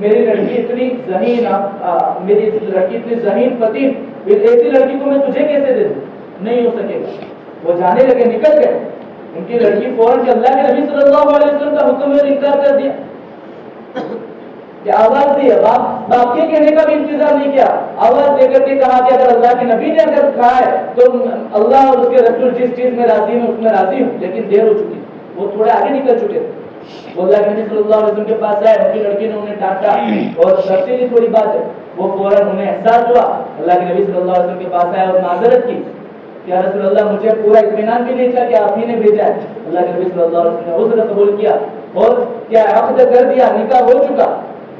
میری لڑکی اتنی ذہین فتیم, ایسی لڑکی کو میں تجھے کیسے دے دوں, نہیں ہو سکے گا. وہ جانے لگے, نکل گئے. ان کی لڑکی فوراً کہ اللہ کے نبی صلی اللہ علیہ وسلم کا حکم ہے انکار کر دیا, کہ آواز دی, باپ کے کہنے کا بھی انتظار نہیں کیا, آواز دے کر کے کہا کہ اگر اللہ کے نبی نے اگر کہا ہے تو اللہ اور اس کے رسول جس چیز میں راضی ہیں اس میں راضی ہوں. لیکن دیر ہو چکی, وہ تھوڑے آگے نکل چکے تھے. وہ اللہ کے نبی صلی اللہ علیہ وسلم کے پاس آئے, ان کی لڑکی نے انہیں ڈانٹا, اور تفصیلی تھوڑی بات ہے, وہ فوراً انہیں احساس ہوا. اللہ کے نبی صلی اللہ علیہ وسلم کے پاس آئے اور معذرت کی کہ یا رسول اللہ مجھے پورا اطمینان بھی نہیں تھا کہ آپ ہی نے بھیجا ہے. اللہ کے نبی صلی اللہ علیہ وسلم نے عذر قبول کیا اور کیا عقد کر دیا, نکاح ہو چکا.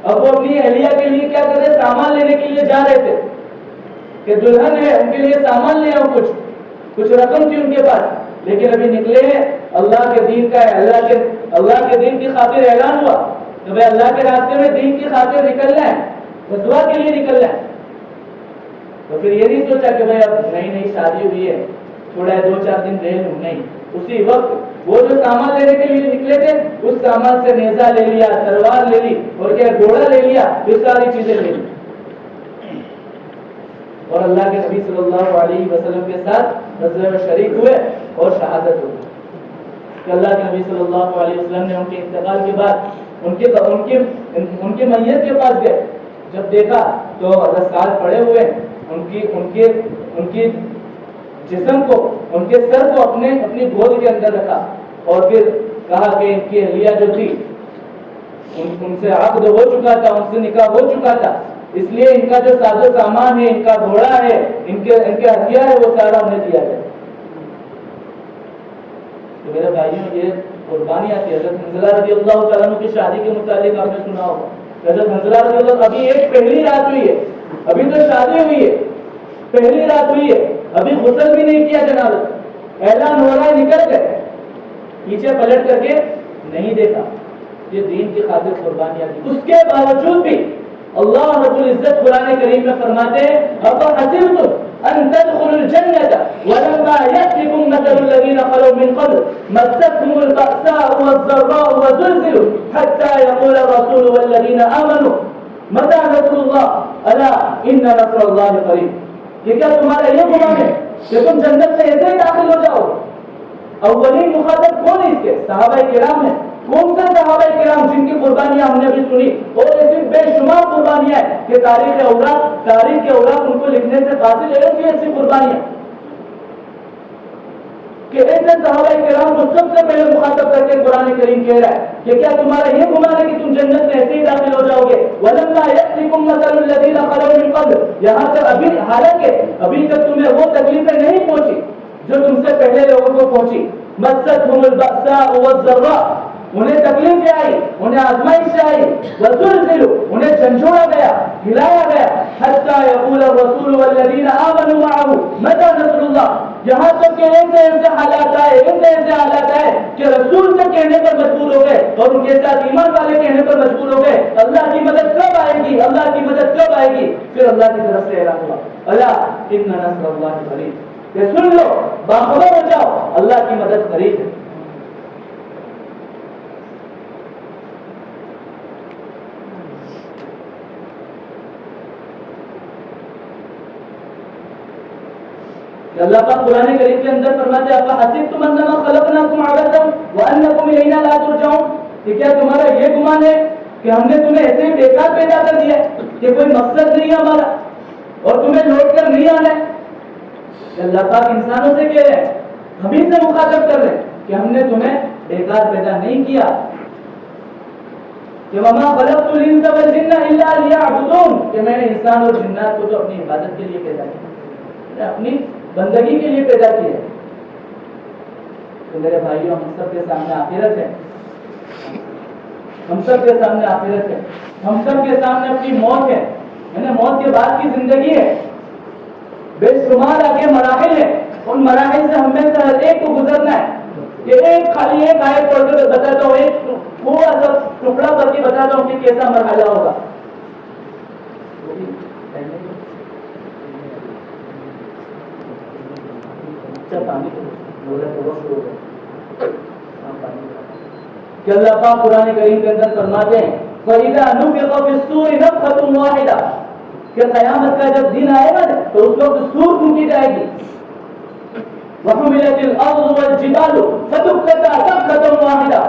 اب وہ اپنی اہلیہ کے لیے کیا کر رہے, سامان لینے کے لیے جا رہے تھے کہ دلہن ہے, ان کے لیے سامان لے آؤ, کچھ رقم تھی ان کے پاس, لیکن ابھی نکلے ہیں اللہ کے دین کا ہے, اللہ کے دین کی خاطر اعلان ہوا کہ بھائی اللہ کے راستے میں دین کی خاطر نکلنا ہے, غزوہ کے لیے نکلنا ہے. تو پھر یہ نہیں سوچا کہ بھائی اب نئی شادی ہوئی ہے, تھوڑا 2-4 دن رہ لوں, نہیں. اسی وقت وہ جو سامان لینے کے لیے نکلے تھے اس سامان سے نیزہ لے لیا, تلوار لے لی, اور کیا گھوڑا لے لیا, یہ ساری چیزیں لے لی, اور اللہ کے نبی صلی اللہ علیہ وسلم کے ساتھ غزوہ میں شریک ہوئے اور شہادت ہوئی. کہ اللہ کے نبی صلی اللہ علیہ وسلم نے ان کے انتقال کے بعد ان کی میت کے پاس گئے، جب دیکھا تو حضرت سعد پڑے ہوئے، ان کی جسم کو، ان کے سر کو اپنی گود کے اندر رکھا اور پھر کہا کہ ان کی اہلیہ جو تھی ان سے عقد ہو چکا تھا، ان سے نکاح ہو چکا تھا، اس لیے ان کا جو ساز و سامان ہے، ان کا گھوڑا ہے، ان کے ہتھیار ہے، وہ سارا انہیں دیا جائے۔ تو میرے بھائیوں، یہ قربانی آتی ہے۔ حضرت حنظلہ رضی اللہ تعالیٰ عنہ کی شادی کے متعلق آپ نے سنا ہوگا، حضرت حنظلہ رضی اللہ، ابھی ایک پہلی رات ہوئی ہے، ابھی تو شادی ہوئی ہے، پہلی رات ہوئی ہے، ابھی غسل بھی نہیں کیا جناب، اعلان ہو رہا ہے، نکل گئے، پیچھے پلٹ کر کے نہیں دیکھا۔ یہ دین کی خاطر قربانیاں دی، اس کے باوجود بھی اللہ رب العزت قرآن کریم میں فرماتے ہیں أَفَحَسِبْتُمْ أَن تَدْخُلُوا الْجَنَّةَ وَلَمَّا يَأْتِكُم مَّثَلُ الَّذِينَ خَلَوْا مِن قَبْلُ مَسَّتْهُمُ الْبَأْسَاءُ وَالضَّرَّاءُ وَزُلْزِلُوا حَتَّى يَقُولَ الرَّسُولُ وَالَّذِينَ آمَنُوا مَتَىٰ نَصْرُ اللَّهِ أَلَا إِنَّ نَصْرَ اللَّهِ قَرِيبٌ۔ کہ کیا تمہارا یہ گمان ہے کہ تم جنت میں ایسے ہی داخل ہو جاؤ؟ اولین مخاطب کون ہے اس کے؟ صحابہ کرام ہیں۔ کون سے صحابہ کرام جن کی قربانیاں ہم نے بھی سنی، اور ایسی بے شمار قربانیاں ہیں کہ تاریخ کے اوراق ان کو لکھنے سے قاصر ہے، ایسی قربانیاں کہ ایسے صحابہ کرام کو سب سے پہلے مخاطب کر کے قرآن کریم کہہ رہا ہے کہ کیا تمہارا یہ گمان ہے کہ تم جنت میں ایسے ہی داخل ہو جاؤ گے؟ وَلَمَّا يَأْتِكُم مَّثَلُ الَّذِينَ خَلَوْا مِن قَبْلُ، یہاں تک حالانکہ ابھی تک تمہیں وہ تکلیفیں نہیں پہنچی جو تم سے پہلے لوگوں کو پہنچی۔ مَسَّتْهُمُ الْبَأْسَاءُ وَالضَّرَّاءُ، انہیں تکلیفیں آئی، انہیں آزمائش آئی، وَزُلْزِلُوا، انہیں جھنجھوڑا گیا، ہلایا گیا، حَتَّى يَقُولَ الرَّسُولُ وَالَّذِينَ آمَنُوا مَعَهُ مَتَىٰ نَصْرُ اللَّهِ، یہاں تک کہ ایسے حالات آئے کہ رسول تک کہنے پر مجبور ہو گئے اور ان کے ساتھ ایمان والے کہنے پر مجبور ہو گئے، اللہ کی مدد کب آئے گی، اللہ کی مدد کب آئے گی؟ پھر اللہ کی طرف سے اعلان ہوا الا ان نصر اللہ قریب، کہ سن لو، باخبر ہو جاؤ، اللہ کی مدد قریب ہے۔ اللہ پاک قرآن کریم کے اندر فرماتے ہیں أَفَحَسِبْتُمْ أَنَّمَا خَلَقْنَاكُمْ عَبَثًا وَأَنَّكُمْ إِلَيْنَا لَا تُرْجَعُونَ، کہ کیا تمہارا یہ گمان ہے کہ ہم نے تمہیں ایسے ہی بیکار پیدا کر دیا کہ کوئی مقصد نہیں ہے ہمارا اور تمہیں لوٹ کر نہیں آنا ہے؟ اللہ پاک انسانوں سے کہہ رہے ہیں، ہم ہی سے مخاطب کر رہے ہیں کہ ہم نے تمہیں بیکار پیدا نہیں کیا، کہ وَمَا خَلَقْتُ الْإِنسَ وَالْجِنَّ إِلَّا لِيَعْبُدُونِ، کہ میں نے انسان اور جنات کو تو اپنی عبادت کے لیے پیدا کیا، اپنی بندگی کے لیے پیدا کیا۔ تو میرے بھائیوں، ہم سب کے سامنے آخرت ہے، ہم سب کے سامنے آخرت ہے، ہم سب کے سامنے اپنی موت ہے، یعنی موت کے بعد کی زندگی ہے، بے شمار آگے مراحل ہیں، ان مراحل سے ہم میں سے ہر ایک کو گزرنا ہے۔ کہ خالی ایک آیت پڑھ کر بتاتا ہوں، ایک تھوڑا سا ٹکڑا کر کے بتاتا ہوں کہ کیسا مرحلہ ہوگا۔ کہ اللہ پاک قرآن کریم کے اندر فرماتے ہیں فَإِذَا نُفِخَ فِي الصُّورِ نَفْخَةٌ وَاحِدَةٌ، کہ قیامت کا جب دن آئے گا تو اس وقت سور پھونکی جائے گی، وَحُمِلَتِ الْأَرْضُ وَالْجِبَالُ فَدُكَّتَا دَكَّةً وَاحِدَةً،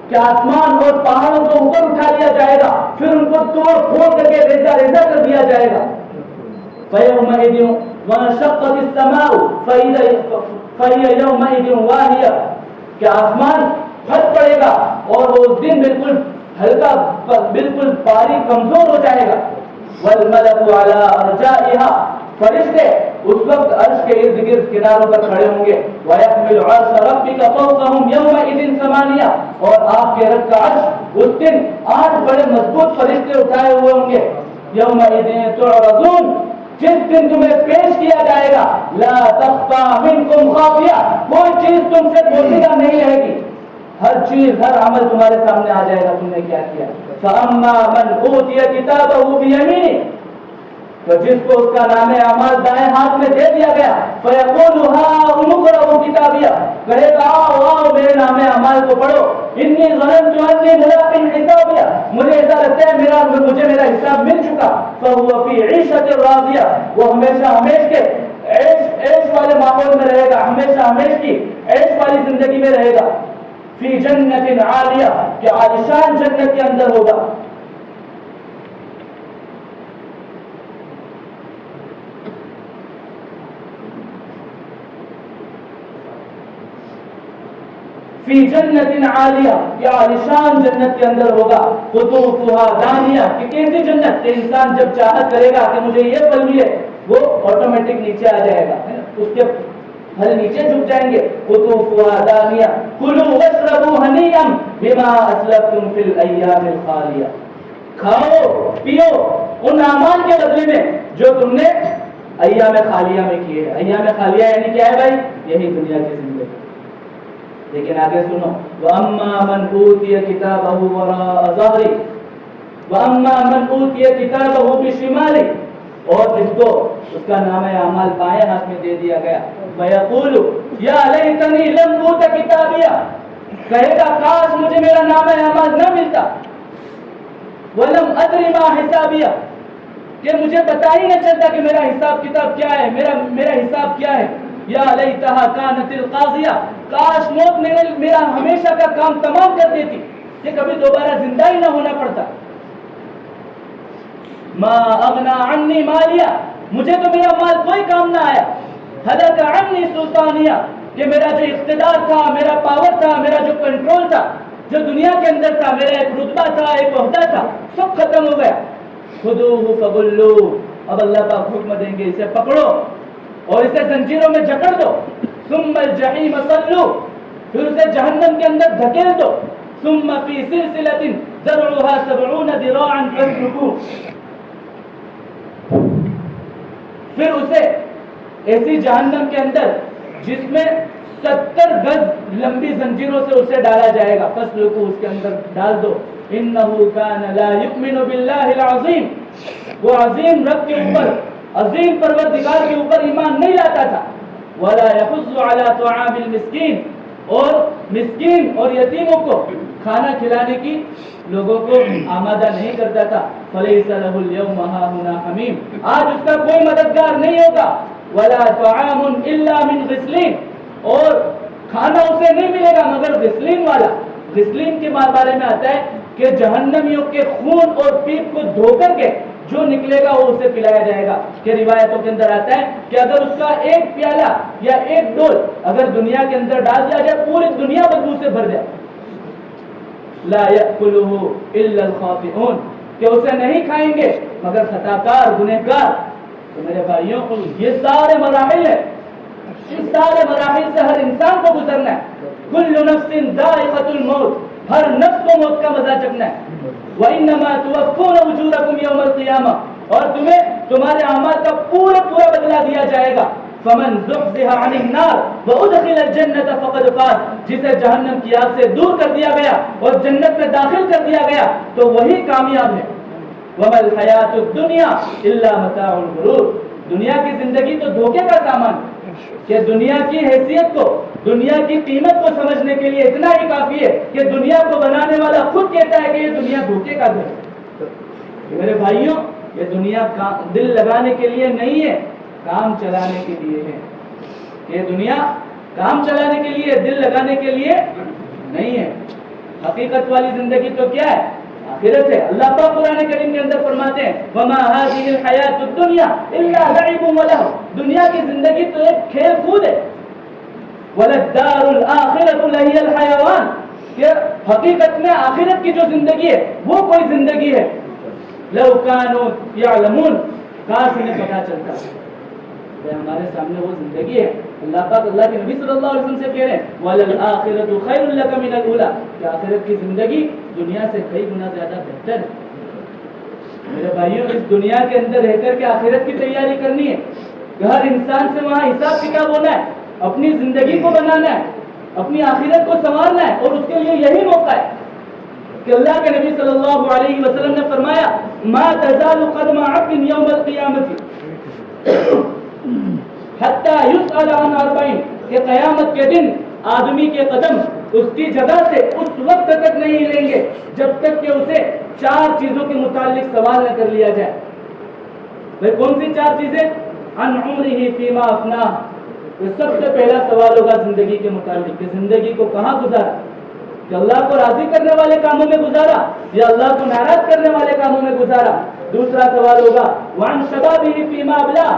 کہ آسمان اور پہاڑوں کو اوپر اٹھا لیا جائے گا، پھر ان کو توڑ پھوڑ کر کے ریزہ ریزہ کر دیا جائے گا۔ فَيَوْمَئِذٍ وَانشَقَّتِ السَّمَاءُ فَهِيَ يَوْمَئِذٍ وَاهِيَةٌ، کہ آسمان پھٹ پڑے گا اور وہ اس دن بالکل ہلکا، بالکل باریک، کمزور ہو جائے گا۔ وَالْمَلَكُ عَلَىٰ أَرْجَائِهَا، فرشتے اس وقت عرش کے ارد گرد کناروں پر کھڑے ہوں گے۔ وَيَحْمِلُ عَرْشَ رَبِّكَ فَوْقَهُمْ يَوْمَئِذٍ ثَمَانِيَةٌ، اور آپ کے رب کا عرش اس دن 8 بڑے مضبوط فرشتے اٹھائے ہوئے ہوں گے۔ يَوْمَئِذٍ تُعْرَضُونَ، جس دن تمہیں پیش کیا جائے گا، لا تخفى منكم خافیہ، کوئی چیز تم سے پوشیدہ نہیں رہے گی، ہر چیز، ہر عمل تمہارے سامنے آ جائے گا تم نے کیا کیا۔ فَأَمَّا مَنْ أُوتِيَ كِتَابَهُ بِيَمِينِهِ، تو جس کو اس کا نام اعمال دائیں ہاتھ میں دے دیا گیا، فَيَقُولُ هَاؤُمُ اقْرَءُوا کِتَابِیَهْ، کہے گا آؤ میرے نام اعمال کو پڑھو، انی ظننت انی ملاق حسابیہ، مجھے ایسا لگتا ہے مجھے میرا حساب مل چکا۔ فَهُوَ فِي عِیشَةٍ رَاضِیَةٍ، وہ ہمیشہ ہمیش کے عیش والے ماحول میں رہے گا، ہمیشہ ہمیش کی عیش والی زندگی میں رہے گا۔ فی جنت عالیہ کہ عالیشان جنت کے اندر ہوگا. فی جنت عالیہ کہ عالیشان جنت کے اندر ہوگا. قطوفہا دانیہ کہ کیسی جنت کہ انسان جب چاہت کرے گا کہ مجھے یہ پھل ملے وہ آٹومیٹک نیچے آ جائے گا, اس کے پھل نیچے جھک جائیں گے. قطوفہا دانیہ کلوا واشربوا ہنیئا بما اسلفتم فی الایام الخالیہ. کھاؤ پیو ان اعمال کے بدلے میں جو تم نے ایام خالیہ میں کیے ہیں. ایام خالیہ یعنی کیا ہے بھائی؟ یہی دنیا کی زندگی. لیکن آگے سنو, وَأَمَّا مَنْ أُوتِيَ كِتَابَهُ وَرَاءَ ظَهْرِهِ وَأَمَّا مَنْ أُوتِيَ كِتَابَهُ بِشِمَالِهِ اور جس کو اس کا نامہ اعمال بائیں ہاتھ میں دے دیا گیا, فَيَقُولُ يَا لَيْتَنِي لَمْ أُوتَ كِتَابِيَهْ کہے گا کاش مجھے میرا نامہ اعمال نہ ملتا. وَلَمْ أَدْرِ مَا حِسَابِيَهْ کہ مجھے پتہ ہی نہ چلتا کہ میرا حساب کتاب کیا ہے, میرا حساب کیا ہے. یا لیتہا کانت القاضیہ کاش موت میرا ہمیشہ کا کام تمام کر دیتی کہ کبھی دوبارہ زندہ ہی نہ ہونا پڑتا. ما اغنا عنی مالیہ مجھے تو میرا مال کوئی کام نہ آیا. ہلک عنی سلطانیہ کہ میرا جو اقتدار تھا, میرا پاور تھا, میرا جو کنٹرول تھا, جو دنیا کے اندر تھا, میرا ایک رتبہ تھا, ایک عہدہ تھا, سب ختم ہو گیا. خذوہ فغلوہ اب اللہ پاک حکم دیں گے اسے پکڑو اور اسے زنجیروں میں جکڑ دو. ثم الجحیم صلو پھر اسے جہنم کے اندر دھکیل دو. ثم فی سلسلۃ ذرعها 70 ذراعا فاسلکوہ پھر اسے ایسی جہنم کے اندر جس میں 70 گز لمبی زنجیروں سے اسے ڈالا جائے گا. فاسلکوہ اس کے اندر ڈال دو. انہ کان لا یؤمن باللہ العظیم وہ عظیم رب کے اوپر, عظیم پروردگار کے اوپر ایمان نہیں لاتا تھا. ولا يحض على طعام المسکین اور مسکین اور یتیموں کو کھانا کھلانے کی لوگوں کو آمادہ نہیں کرتا تھا. فلیس له اليوم هاهنا حمیم آج اس کا کوئی مددگار نہیں ہوگا. ولا طعام الا من غسلین اور کھانا اسے نہیں ملے گا مگر غسلین والا. غسلین کے بارے میں آتا ہے کہ جہنمیوں کے خون اور پیپ کو دھو کر کے جو نکلے گا وہ اسے پلایا جائے گا. کہ روایتوں کے اندر آتا ہے کہ اگر اس کا ایک پیالہ یا ایک ڈول اگر دنیا کے اندر ڈال دیا جائے پوری دنیا بدبو سے بھر جائے. لا یأکلہ الا الخاطئون کہ اسے نہیں کھائیں گے مگر خطاکار, گنہگار. تو میرے بھائیوں یہ سارے مراحل ہیں, اس سارے مراحل سے ہر انسان کو گزرنا ہے. کل نفس ذائقۃ الموت ہر نفس کو موت کا مزہ چکھنا ہے. وَإِنَّمَا تُوَفُّونَ أُجُورَكُمْ يَوْمَ الْقِيَامَةِ اور تمہیں تمہارے اعمال کا پورا بدلہ دیا جائے گا. فَمَنْ زُحْزِحَ عَنِ النَّارِ وَأُدْخِلَ الْجَنَّةَ فَقَدْ فَازَ جسے جہنم کی آگ سے دور کر دیا گیا اور جنت میں داخل کر دیا گیا تو وہی کامیاب ہے. وَمَا الْحَيَاةُ الدُّنْيَا إِلَّا مَتَاعُ الْغُرُورِ دنیا کی زندگی تو دھوکے کا سامان کہ دنیا کی حیثیت کو, دنیا کی قیمت کو سمجھنے کے لیے اتنا ہی کافی ہے کہ دنیا کو بنانے والا خود کہتا ہے کہ یہ دنیا دھوکے کا گھر ہے. میرے بھائیوں یہ دنیا دل لگانے کے لیے نہیں ہے, کام چلانے کے لیے ہے. یہ دنیا کام چلانے کے لیے, دل لگانے کے لیے نہیں ہے. حقیقت والی زندگی تو کیا ہے؟ آخرت ہے. اللہ پاک قرآن کریم کے اندر فرماتے ہیں وَمَا هَذِهِ الْحَيَاةُ الدُّنْيَا إِلَّا لَعِبٌ وَلَهْوٌ دنیا کی زندگی تو ایک کھیل کود ہے. وَلَلدَّارُ الْآخِرَةُ لَهِيَ الْحَيَوَانُ کہ حقیقت میں آخرت کی جو زندگی ہے وہ کوئی زندگی ہے. لَوْ كَانُوا يَعْلَمُونَ کاش انہیں پتا چلتا. ہمارے سامنے وہ زندگی ہے. اللہ پاک اللہ کے نبی صلی اللہ علیہ وسلم سے کہہ رہے ہیں وَلَلْآخِرَةُ خَيْرٌ لَكَ مِنَ الْأُولَىٰ کہ آخرت کی زندگی دنیا سے کئی گنا زیادہ بہتر ہے. میرے بھائیوں اس دنیا کے اندر رہ کر کے آخرت کی تیاری کرنی ہے. ہر انسان سے وہاں حساب کتاب ہونا ہے, اپنی زندگی کو بنانا ہے, اپنی آخرت کو سنوارنا ہے. اور اس کے لیے یہی موقع ہے کہ اللہ کے نبی صلی اللہ علیہ وسلم نے فرمایا ما تزال قدم عبد یوم القیامت حتی یسأل عن 40 کہ قیامت کے دن آدمی کے قدم اس کی جگہ سے اس وقت تک نہیں لیں گے جب تک کہ اسے 4 چیزوں کے متعلق سوال نہ کر لیا جائے. بھئی کون سی 4 چیزیں؟ عن عمرہ فیما افناہ سب سے پہلا سوال ہوگا زندگی کے متعلق کہ زندگی کو کہاں گزارا, کہ اللہ کو راضی کرنے والے کاموں میں گزارا یا اللہ کو ناراض کرنے والے کاموں میں گزارا؟ دوسرا سوال ہوگا وعن شبابہ فیما ابلا،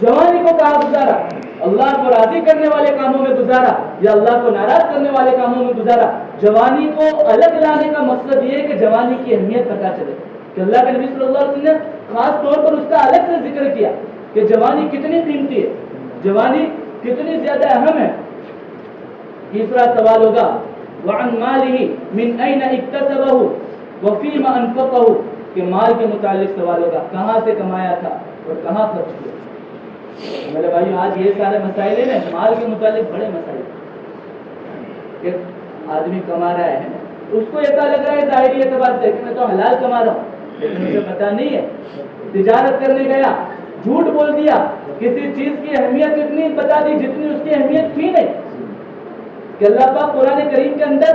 جوانی کو کہاں گزارا؟ اللہ کو راضی کرنے والے کاموں میں گزارا یا اللہ کو ناراض کرنے والے کاموں میں گزارا؟ جوانی کو الگ لانے کا مقصد یہ ہے کہ جوانی کی اہمیت پتہ چلے کہ اللہ کے نبی صلی اللہ علیہ وسلم نے خاص طور پر اس کا الگ سے ذکر کیا کہ جوانی کتنی قیمتی ہے، جوانی کتنی زیادہ اہم ہے۔ تیسرا سوال ہوگا وعن مالہ من این اکتسبہ وفیما انفقہ، کہ مال کے متعلق سوال ہوگا کہاں سے کمایا تھا اور کہاں خرچ کیا۔ میرے بھائیو آج یہ سارے مسائل ہیں، مال کے متعلق بڑے مسائل، کہ آدمی کما رہا ہے اس کو ایسا لگ رہا ہے ظاہری اعتبار سے کہ میں تو حلال کما رہا ہوں، لیکن مجھے پتا نہیں ہے، تجارت کرنے گیا جھوٹ بول دیا، کسی چیز کی اہمیت اتنی بتا دی جتنی اس کی اہمیت تھی نہیں۔ کہ اللہ پاک قرآن کریم کے اندر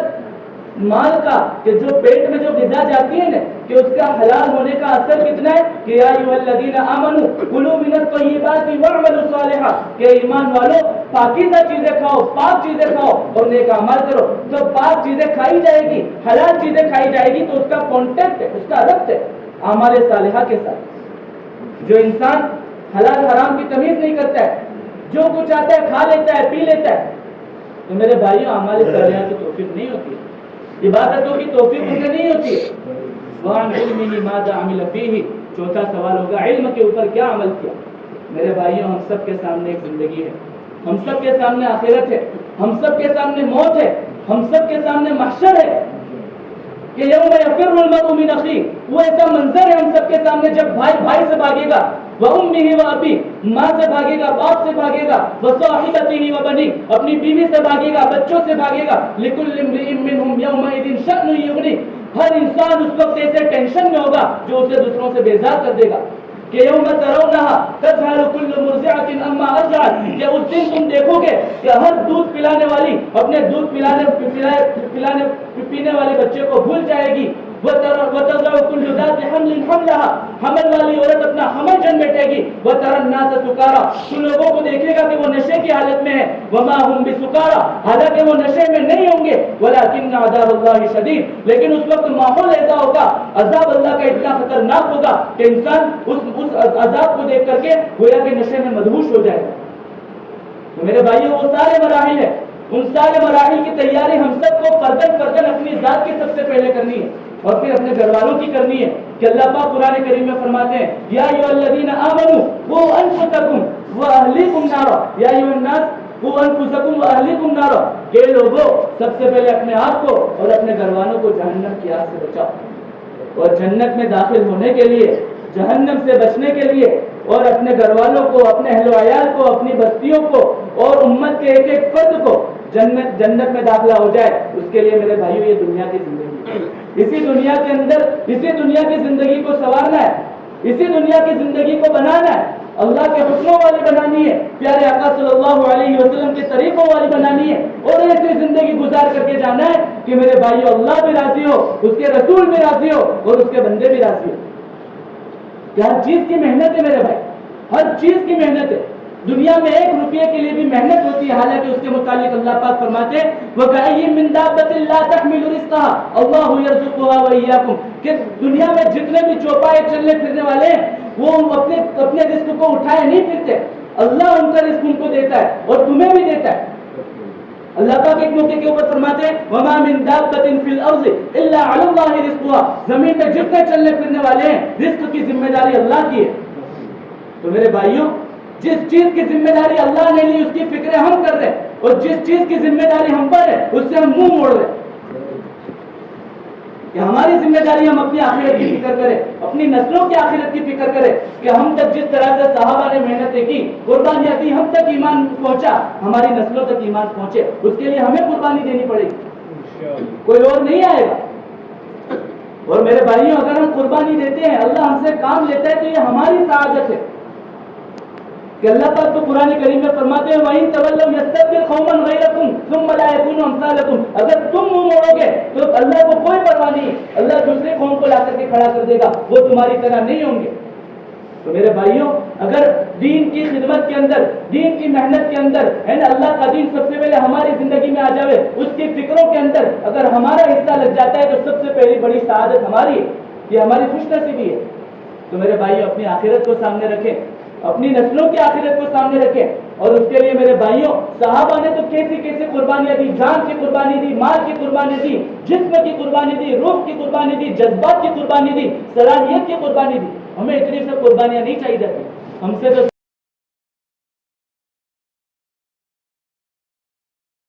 مال کا کہ جو پیٹ میں جو غذا جاتی ہے نا کہ اس کا حلال ہونے کا اثر کتنا ہے کہ یا ایھا الذین آمنوا کلوا من الطیبات واعملوا صالحا، کہ ایمان والو پاکیزہ چیزیں کھاؤ، پاک چیزیں کھاؤ اور نیک اعمال کرو۔ تو پاک چیزیں کھائی جائے گی، حلال چیزیں کھائی جائے گی تو اس کا کانٹیکٹ ہے، اس کا ربط ہے اعمال صالحہ کے ساتھ۔ جو انسان حلال حرام کی تمیز نہیں کرتا ہے، جو کچھ آتا ہے کھا لیتا ہے، پی لیتا ہے، تو میرے بھائیوں اعمال صالحہ کی توفیق نہیں ہوتی، عبادتوں کی توفیق اسے نہیں ہوتی ہے۔ وَعَنْ عِلْمِهِ مَاذَا عَمِلَ فِيهِ، چوتھا سوال ہوگا علم کے اوپر کیا عمل کیا؟ میرے بھائیوں ہم سب کے سامنے ایک زندگی ہے، ہم سب کے سامنے آخرت ہے، ہم سب کے سامنے موت ہے، ہم سب کے سامنے محشر ہے کہ یوم یفر المرء من اخیہ، وہ ایسا منظر ہے ہم سب کے سامنے جب بھائی بھائی سے بھاگے گا، وَأُمِّهِ وَأَبِيهِ، ماں سے بھاگے گا، باپ سے بھاگے گا، وَصَاحِبَتِهِ وَبَنِيهِ، اپنی بیوی سے بھاگے گا، بچوں سے بھاگے گا، لِكُلِّ امْرِئٍ مِّنْهُمْ يَوْمَئِذٍ شَأْنٌ يُغْنِيهِ، ہر انسان اس وقت ایسے ٹینشن میں ہوگا جو اسے دوسروں سے بیزار کر دے گا کہ یوم ترونہا تذہل کل مرضعۃ عما ارضعت، کہ اس دن تم دیکھو گے کہ ہر دودھ پلانے والی اپنے دودھ پینے والے بچے کو بھول جائے گی، وتضع كل ذات حمل حملها، حمل والی عورت اپنا حمل جن بیٹھے گی، وترى الناس سکارا، تو لوگوں کو دیکھے گا کہ وہ نشے کی حالت میں ہے، وما هم بسکارا، حالانکہ وہ نشے میں نہیں ہوں گے، ولكن عذاب اللہ شدید، لیکن اس وقت ماحول ایسا ہوگا، عذاب اللہ کا اتنا خطرناک ہوگا کہ انسان اس عذاب کو دیکھ کر کے گویا کہ نشے میں مدہوش ہو جائے گا۔ تو میرے بھائیوں وہ سارے مراحل ہیں، ان سارے مراحل کی تیاری ہم سب کو فردن اپنی ذات کی سب سے پہلے کرنی ہے اور پھر اپنے گھر والوں کی کرنی ہے کہ اللہ پاک قرآن کریم میں فرماتے ہیں یا ایھا الذین آمنوا قوا انفسکم واہلیکم نارا، یا ایھا الناس قوا انفسکم واہلیکم نارا، کہ لوگوں سب سے پہلے اپنے آپ کو اور اپنے گھر والوں کو جہنم کی آگ سے بچاؤ، اور جنت میں داخل ہونے کے لیے، جہنم سے بچنے کے لیے اور اپنے گھر والوں کو، اپنے اہل و عیال کو، اپنی بستیوں کو اور امت کے ایک ایک فرد کو جنت میں داخلہ ہو جائے، اس کے لیے میرے بھائیو یہ دنیا کی زندگی ہے، اسی دنیا کے اندر اسی دنیا کی زندگی کو سنوارنا ہے، اسی دنیا کی زندگی کو بنانا ہے، اللہ کے حکموں والی بنانی ہے، پیارے آقا صلی اللہ علیہ وسلم کے طریقوں والی بنانی ہے، اور ایسی زندگی گزار کر کے جانا ہے کہ میرے بھائیو اللہ بھی راضی ہو، اس کے رسول بھی راضی ہو اور اس کے بندے بھی راضی ہو۔ کہ ہر چیز کی محنت ہے میرے بھائی، ہر چیز کی محنت ہے، دنیا میں ایک روپیے کے لیے بھی محنت ہوتی ہے، حالانکہ اس کے متعلق اللہ پاک فرماتے ہیں وَكَأَيٍّ مِّن دَابَّةٍ لَا تَحْمِلُ رِزْقَهَا اللَّهُ يَرْزُقُهَا وَإِيَّاكُمْ، کہ دنیا میں جتنے بھی چوپائے چلنے پھرنے والے ہیں وہ اپنے رزق کو اٹھائے نہیں پھرتے، اللہ ان کا رزق ان کو دیتا ہے اور تمہیں بھی دیتا ہے۔ اللہ پاک ایک موقع کے اوپر فرماتے ہیں وَمَا مِن دَابَّةٍ فِي الْأَرْضِ إِلَّا عَلَى اللَّهِ رِزْقُهَا، زمین پہ جتنے چلنے پھرنے والے ہیں رزق کی ذمہ داری اللہ کی ہے۔ تو میرے بھائیوں جس چیز کی ذمہ داری اللہ نے لی اس کی فکریں ہم کر رہے ہیں، اور جس چیز کی ذمہ داری ہم پر ہے اس سے ہم منہ موڑ رہے ہیں۔ کہ ہماری ذمہ داری ہم اپنی آخرت کی فکر کریں، اپنی نسلوں کی آخرت کی فکر کریں کہ ہم تک جس طرح سے صحابہ نے محنتیں کی، قربانیاں دی، ہم تک ایمان پہنچا، ہماری نسلوں تک ایمان پہنچے، اس کے لیے ہمیں قربانی دینی پڑے گی، کوئی اور نہیں آئے گا۔ اور میرے بھائیوں اگر ہم قربانی دیتے ہیں، اللہ ہم سے کام لیتا ہے تو یہ ہماری سعادت ہے کہ اللہ پاک تو قرآن کریم میں فرماتے ہیں وَإِن تَوَلَّوْا يَسْتَبْدِلْ قَوْمًا غَيْرَكُمْ ثُمَّ لَا يَكُونُوا أَمْثَالَكُمْ، اگر تم منہ موڑو گے تو اللہ کو کوئی پرواہ نہیں، اللہ دوسرے قوم کو لا کر کے کھڑا کر دے گا، وہ تمہاری طرح نہیں ہوں گے۔ تو میرے بھائیوں اگر دین کی خدمت کے اندر دین کی محنت کے اندر اللہ کا دین سب سے پہلے ہماری زندگی میں آ جاوے اس کی فکروں کے اندر اگر ہمارا حصہ لگ جاتا ہے تو سب سے پہلی بڑی سعادت ہماری ہے یہ ہماری خوش نصیبی ہے تو میرے بھائیوں اپنی آخرت کو سامنے رکھیں اپنی نسلوں کی آخرت کو سامنے رکھیں اور اس کے لیے میرے بھائیوں صحابہ نے تو کیسی کیسی قربانیاں دی جان کی قربانی دی مال کی قربانی دی جسم کی قربانی دی روح کی قربانی دی جذبات کی قربانی دی صلاحیت کی قربانی دی ہمیں اتنی سب قربانیاں نہیں چاہیے جاتی ہم سے تو